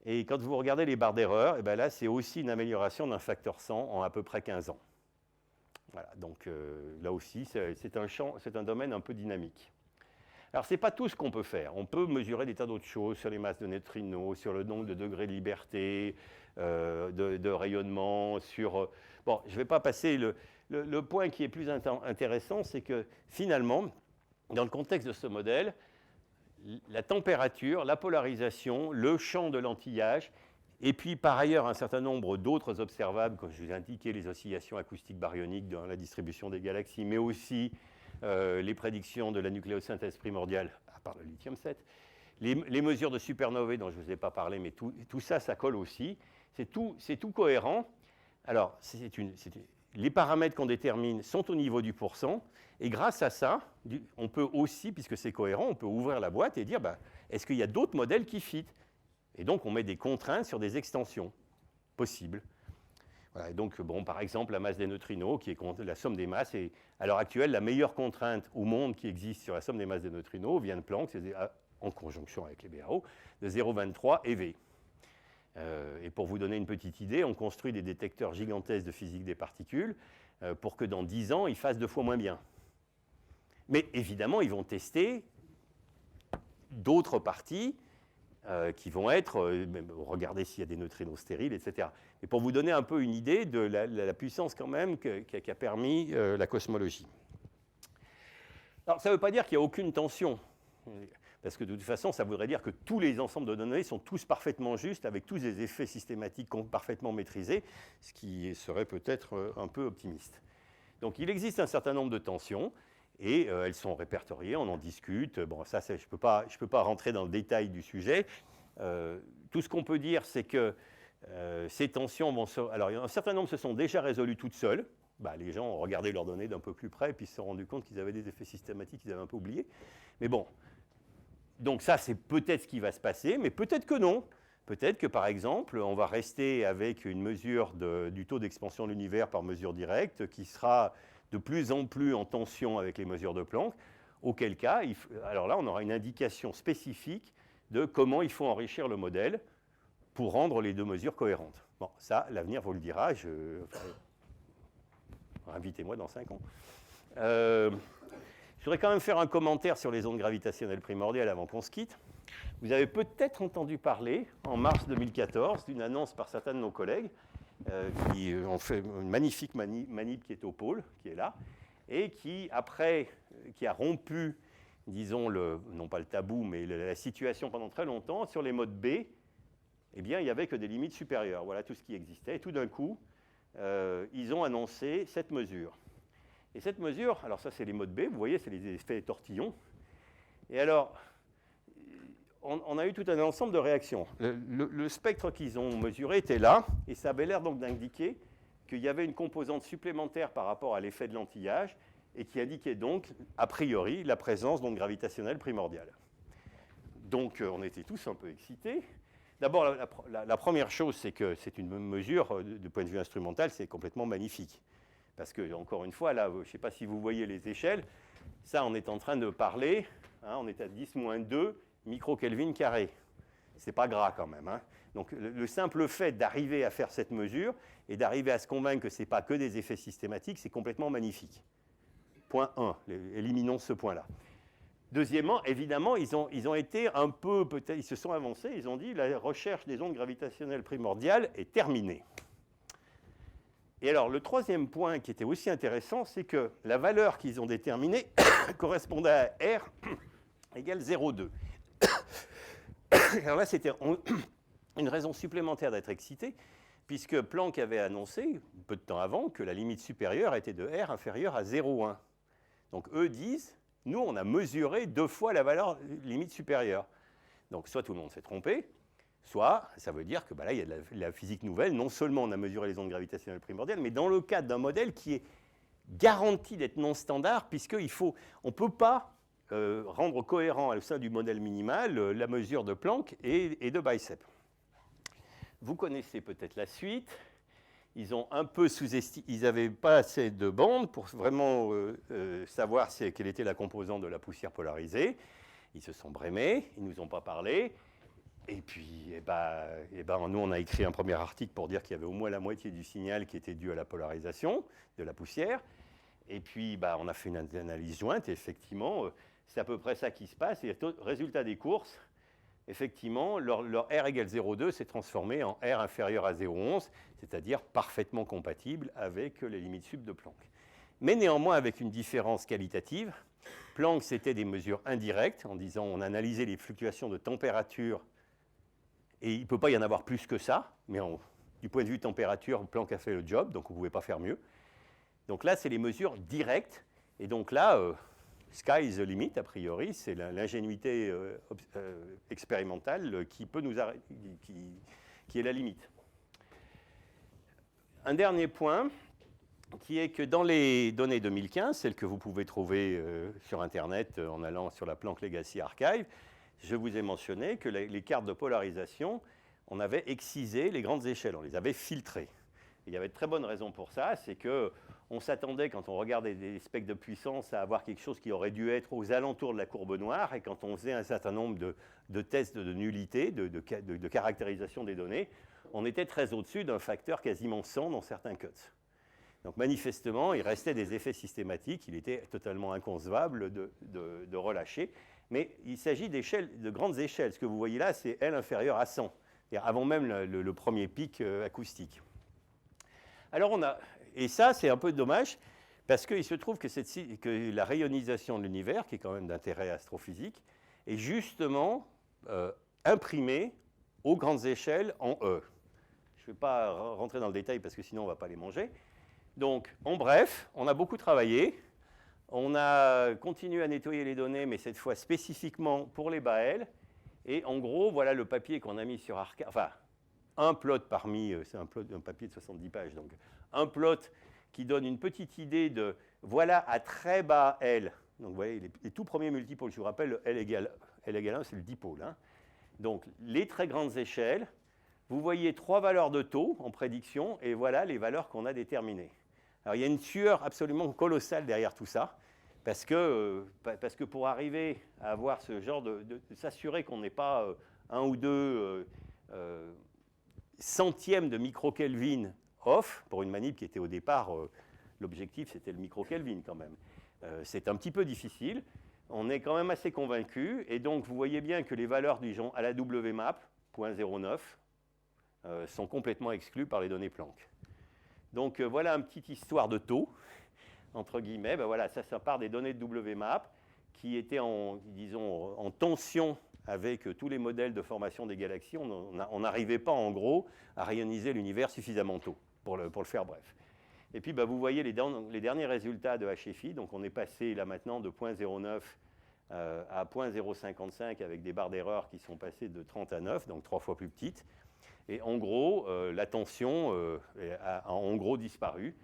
Et quand vous regardez les barres d'erreur, et ben là, c'est aussi une amélioration d'un facteur 100 en à peu près 15 ans. Voilà, donc là aussi, c'est un domaine un peu dynamique. Alors, ce n'est pas tout ce qu'on peut faire. On peut mesurer des tas d'autres choses sur les masses de neutrinos, sur le nombre de degrés de liberté, de rayonnement, sur... Bon, je ne vais pas passer... Le point qui est plus intéressant, c'est que finalement, dans le contexte de ce modèle, la température, la polarisation, le champ de l'antillage, et puis par ailleurs un certain nombre d'autres observables, comme je vous ai indiqué, les oscillations acoustiques baryoniques dans la distribution des galaxies, mais aussi les prédictions de la nucléosynthèse primordiale, à part le lithium-7, les mesures de supernovae dont je ne vous ai pas parlé, mais tout ça, ça colle aussi. C'est tout cohérent. Alors, les paramètres qu'on détermine sont au niveau du pourcent, et grâce à ça, on peut aussi, puisque c'est cohérent, on peut ouvrir la boîte et dire, bah, est-ce qu'il y a d'autres modèles qui fit? Et donc, on met des contraintes sur des extensions possibles. Voilà, et donc, bon, par exemple, la masse des neutrinos, qui est la somme des masses, et à l'heure actuelle, la meilleure contrainte au monde qui existe sur la somme des masses des neutrinos vient de Planck, c'est en conjonction avec les BAO, de 0,23 eV. Et pour vous donner une petite idée, on construit des détecteurs gigantesques de physique des particules pour que dans 10 ans, ils fassent 2 fois moins bien. Mais évidemment, ils vont tester d'autres parties qui vont être, regardez s'il y a des neutrinos stériles, etc. Et pour vous donner un peu une idée de la puissance quand même qu'a permis la cosmologie. Alors, ça ne veut pas dire qu'il n'y a aucune tension. Parce que de toute façon, ça voudrait dire que tous les ensembles de données sont tous parfaitement justes, avec tous des effets systématiques parfaitement maîtrisés, ce qui serait peut-être un peu optimiste. Donc il existe un certain nombre de tensions, et elles sont répertoriées, on en discute. Bon, ça, je ne peux pas rentrer dans le détail du sujet. Tout ce qu'on peut dire, c'est que ces tensions vont se... Alors, un certain nombre se sont déjà résolues toutes seules. Bah, les gens ont regardé leurs données d'un peu plus près, et puis se sont rendus compte qu'ils avaient des effets systématiques qu'ils avaient un peu oubliés. Mais bon... Donc ça, c'est peut-être ce qui va se passer, mais peut-être que non. Peut-être que, par exemple, on va rester avec une mesure du taux d'expansion de l'univers par mesure directe qui sera de plus en plus en tension avec les mesures de Planck, auquel cas, alors là, on aura une indication spécifique de comment il faut enrichir le modèle pour rendre les deux mesures cohérentes. Bon, ça, l'avenir vous le dira. Invitez-moi dans 5 ans. Je voudrais quand même faire un commentaire sur les ondes gravitationnelles primordiales avant qu'on se quitte. Vous avez peut-être entendu parler, en mars 2014, d'une annonce par certains de nos collègues qui ont fait une magnifique manip qui est au pôle, qui est là, et qui a rompu, disons, non pas le tabou, mais la situation pendant très longtemps, sur les modes B, eh bien, il n'y avait que des limites supérieures. Voilà tout ce qui existait. Et tout d'un coup, ils ont annoncé cette mesure. Et cette mesure, alors ça, c'est les modes B, vous voyez, c'est les effets tortillons. Et alors, on a eu tout un ensemble de réactions. Le spectre qu'ils ont mesuré était là, et ça avait l'air donc d'indiquer qu'il y avait une composante supplémentaire par rapport à l'effet de l'antillage, et qui indiquait donc, a priori, la présence d'ondes gravitationnelles primordiales. Donc, on était tous un peu excités. D'abord, la première chose, c'est que c'est une mesure, du point de vue instrumental, c'est complètement magnifique. Parce que, encore une fois, là, je ne sais pas si vous voyez les échelles, ça, on est en train de parler, hein, on est à 10-2 microkelvin carré. Ce n'est pas gras quand même. Hein. Donc, le simple fait d'arriver à faire cette mesure et d'arriver à se convaincre que ce n'est pas que des effets systématiques, c'est complètement magnifique. Point 1, éliminons ce point-là. Deuxièmement, évidemment, ils ont été un peu, peut-être, ils se sont avancés, ils ont dit la recherche des ondes gravitationnelles primordiales est terminée. Et alors, le troisième point qui était aussi intéressant, c'est que la valeur qu'ils ont déterminée correspondait à R égale 0,2. Alors là, c'était une raison supplémentaire d'être excité, puisque Planck avait annoncé, peu de temps avant, que la limite supérieure était de R inférieure à 0,1. Donc, eux disent, nous, on a mesuré 2 fois la valeur limite supérieure. Donc, soit tout le monde s'est trompé, soit ça veut dire que là, il y a de la physique nouvelle. Non seulement on a mesuré les ondes gravitationnelles primordiales, mais dans le cadre d'un modèle qui est garanti d'être non standard, puisqu'on ne peut pas rendre cohérent au sein du modèle minimal la mesure de Planck et de Bicep. Vous connaissez peut-être la suite. Ils ont un peu sous-estimé, ils n'avaient pas assez de bandes pour vraiment savoir quelle était la composante de la poussière polarisée. Ils se sont brémés, ils ne nous ont pas parlé. Et puis, nous, on a écrit un premier article pour dire qu'il y avait au moins la moitié du signal qui était dû à la polarisation de la poussière. Et puis, on a fait une analyse jointe. Et effectivement, c'est à peu près ça qui se passe. Et résultat des courses, effectivement, leur R égale 0,2 s'est transformé en R inférieur à 0,11, c'est-à-dire parfaitement compatible avec les limites sub de Planck. Mais néanmoins, avec une différence qualitative. Planck, c'était des mesures indirectes, en disant on analysait les fluctuations de température, et il ne peut pas y en avoir plus que ça, mais du point de vue température, Planck a fait le job, donc on ne pouvait pas faire mieux. Donc là, c'est les mesures directes, et donc là, sky is the limit, a priori, c'est l'ingénuité expérimentale qui peut nous qui est la limite. Un dernier point, qui est que dans les données 2015, celles que vous pouvez trouver sur Internet en allant sur la Planck Legacy Archive, je vous ai mentionné que les cartes de polarisation, on avait excisé les grandes échelles, on les avait filtrées. Et il y avait de très bonnes raisons pour ça, c'est qu'on s'attendait, quand on regardait des spectres de puissance, à avoir quelque chose qui aurait dû être aux alentours de la courbe noire, et quand on faisait un certain nombre de tests de nullité, de caractérisation des données, on était très au-dessus d'un facteur quasiment 100 dans certains cuts. Donc manifestement, il restait des effets systématiques, il était totalement inconcevable de relâcher. Mais il s'agit de grandes échelles. Ce que vous voyez là, c'est L inférieur à 100, c'est-à-dire avant même le premier pic acoustique. Alors et ça, c'est un peu dommage, parce qu'il se trouve que la rayonisation de l'univers, qui est quand même d'intérêt astrophysique, est justement imprimée aux grandes échelles en E. Je ne vais pas rentrer dans le détail, parce que sinon on ne va pas les manger. Donc, en bref, on a beaucoup travaillé. On a continué à nettoyer les données, mais cette fois spécifiquement pour les BAEL. Et en gros, voilà le papier qu'on a mis sur Archive. Enfin, un plot parmi, c'est un papier de 70 pages. Donc, un plot qui donne une petite idée de, voilà à très bas L. Donc, vous voyez, les tout premiers multipôles, je vous rappelle, L égale 1, c'est le dipôle. Hein. Donc, les très grandes échelles, vous voyez 3 valeurs de taux en prédiction, et voilà les valeurs qu'on a déterminées. Alors, il y a une sueur absolument colossale derrière tout ça, parce que pour arriver à avoir ce genre de s'assurer qu'on n'ait pas 1 ou 2 centièmes de microkelvin off, pour une manip qui était au départ, l'objectif c'était le microkelvin quand même. C'est un petit peu difficile, on est quand même assez convaincu, et donc vous voyez bien que les valeurs du genre à la WMAP, 0.09, sont complètement exclues par les données Planck. Donc voilà une petite histoire de taux, entre guillemets. Ben voilà, ça part des données de WMAP qui étaient disons, en tension avec tous les modèles de formation des galaxies. On n'arrivait pas en gros à réioniser l'univers suffisamment tôt, pour le faire bref. Et puis ben, vous voyez les derniers résultats de HFI. Donc on est passé là maintenant de 0.09 à 0.055 avec des barres d'erreur qui sont passées de 30 à 9, donc 3 fois plus petites. Et en gros, la tension a en gros disparu.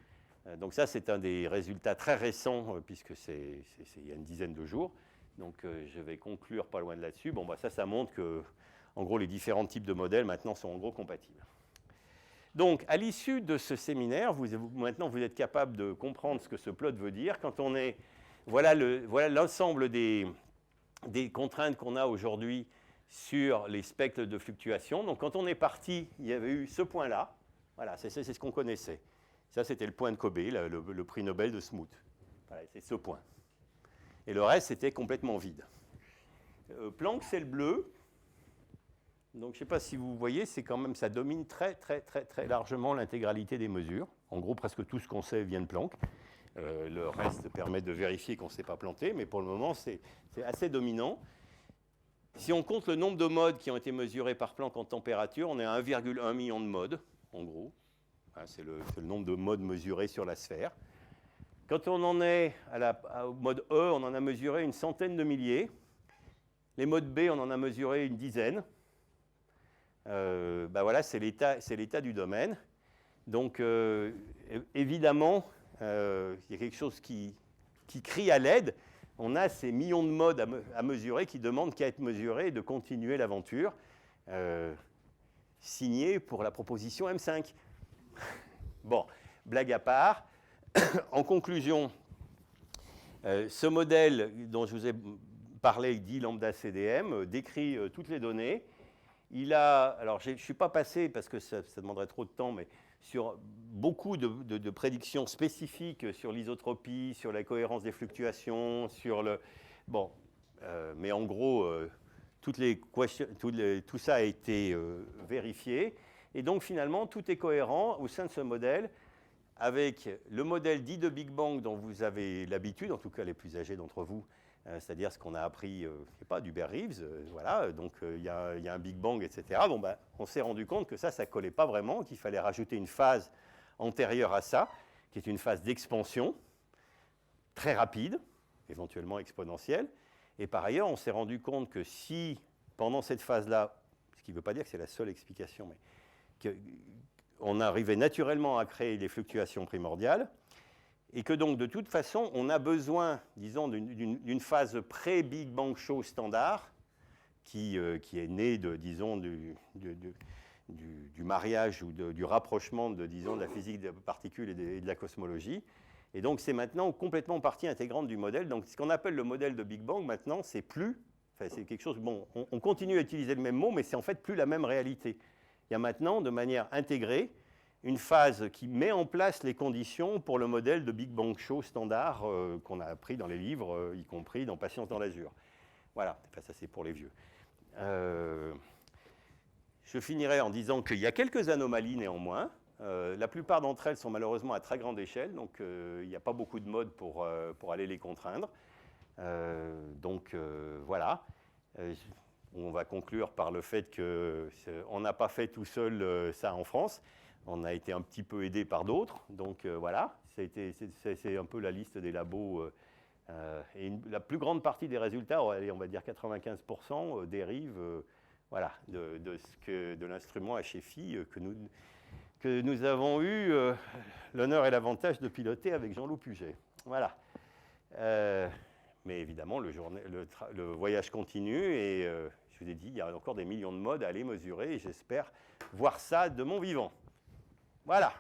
Donc ça, c'est un des résultats très récents, puisque c'est il y a une dizaine de jours. Donc je vais conclure pas loin de là-dessus. Bon, bah, ça montre que, en gros, les différents types de modèles maintenant sont en gros compatibles. Donc, à l'issue de ce séminaire, maintenant vous êtes capable de comprendre ce que ce plot veut dire. Quand on est, voilà l'ensemble des contraintes qu'on a aujourd'hui sur les spectres de fluctuation. Donc, quand on est parti, il y avait eu ce point-là. Voilà, c'est ce qu'on connaissait. Ça, c'était le point de Kobe, le prix Nobel de Smoot. Voilà, c'est ce point. Et le reste, c'était complètement vide. Planck, c'est le bleu. Donc, je ne sais pas si vous voyez, c'est quand même, ça domine très, très, très, très largement l'intégralité des mesures. En gros, presque tout ce qu'on sait vient de Planck. Le reste permet de vérifier qu'on ne s'est pas planté, mais pour le moment, c'est assez dominant. Si on compte le nombre de modes qui ont été mesurés par Planck en température, on est à 1,1 million de modes, en gros. C'est le nombre de modes mesurés sur la sphère. Quand on en est au mode E, on en a mesuré une centaine de milliers. Les modes B, on en a mesuré une dizaine. Ben voilà, c'est l'état du domaine. Donc, évidemment, il y a quelque chose qui crie à l'aide. On a ces millions de modes à mesurer qui demandent qu'à être mesurés et de continuer l'aventure. Signé pour la proposition M5. Bon, blague à part. En conclusion, ce modèle dont je vous ai parlé, dit lambda CDM, décrit toutes les données. Alors je ne suis pas passé parce que ça demanderait trop de temps, mais sur beaucoup de prédictions spécifiques sur l'isotropie, sur la cohérence des fluctuations, sur le... Bon, mais en gros, tout ça a été vérifié. Et donc finalement, tout est cohérent au sein de ce modèle avec le modèle dit de Big Bang dont vous avez l'habitude, en tout cas les plus âgés d'entre vous, c'est-à-dire ce qu'on a appris, je sais pas, d'Hubert Reeves, voilà, donc il y a un Big Bang, etc. Bon, ben, on s'est rendu compte que ça ne collait pas vraiment, qu'il fallait rajouter une phase antérieure à ça, qui est une phase d'expansion, très rapide, éventuellement exponentielle. Et par ailleurs, on s'est rendu compte que si, pendant cette phase-là, ce qui ne veut pas dire que c'est la seule explication, mais qu'on arrivait naturellement à créer des fluctuations primordiales, et que donc, de toute façon, on a besoin, disons, d'une phase pré-Big Bang Show standard, qui est née, disons, du mariage ou du rapprochement disons, de la physique des particules et de la cosmologie. Et donc, c'est maintenant complètement partie intégrante du modèle. Donc, ce qu'on appelle le modèle de Big Bang, maintenant, c'est plus... Enfin, c'est quelque chose... Bon, on continue à utiliser le même mot, mais c'est en fait plus la même réalité. Il y a maintenant, de manière intégrée, une phase qui met en place les conditions pour le modèle de Big Bang Show standard qu'on a appris dans les livres, y compris dans Patience dans l'azur. Voilà, enfin, ça c'est pour les vieux. Je finirai en disant qu'il y a quelques anomalies néanmoins. La plupart d'entre elles sont malheureusement à très grande échelle, donc il n'y a pas beaucoup de modes pour aller les contraindre. Donc voilà. On va conclure par le fait qu'on n'a pas fait tout seul ça en France. On a été un petit peu aidé par d'autres. Donc voilà, c'est un peu la liste des labos. Et la plus grande partie des résultats, on va dire 95%, dérivent voilà, de l'instrument HFI que nous avons eu l'honneur et l'avantage de piloter avec Jean-Loup Puget. Voilà. Mais évidemment, le voyage continue et Je vous ai dit, il y a encore des millions de modes à aller mesurer et j'espère voir ça de mon vivant. Voilà.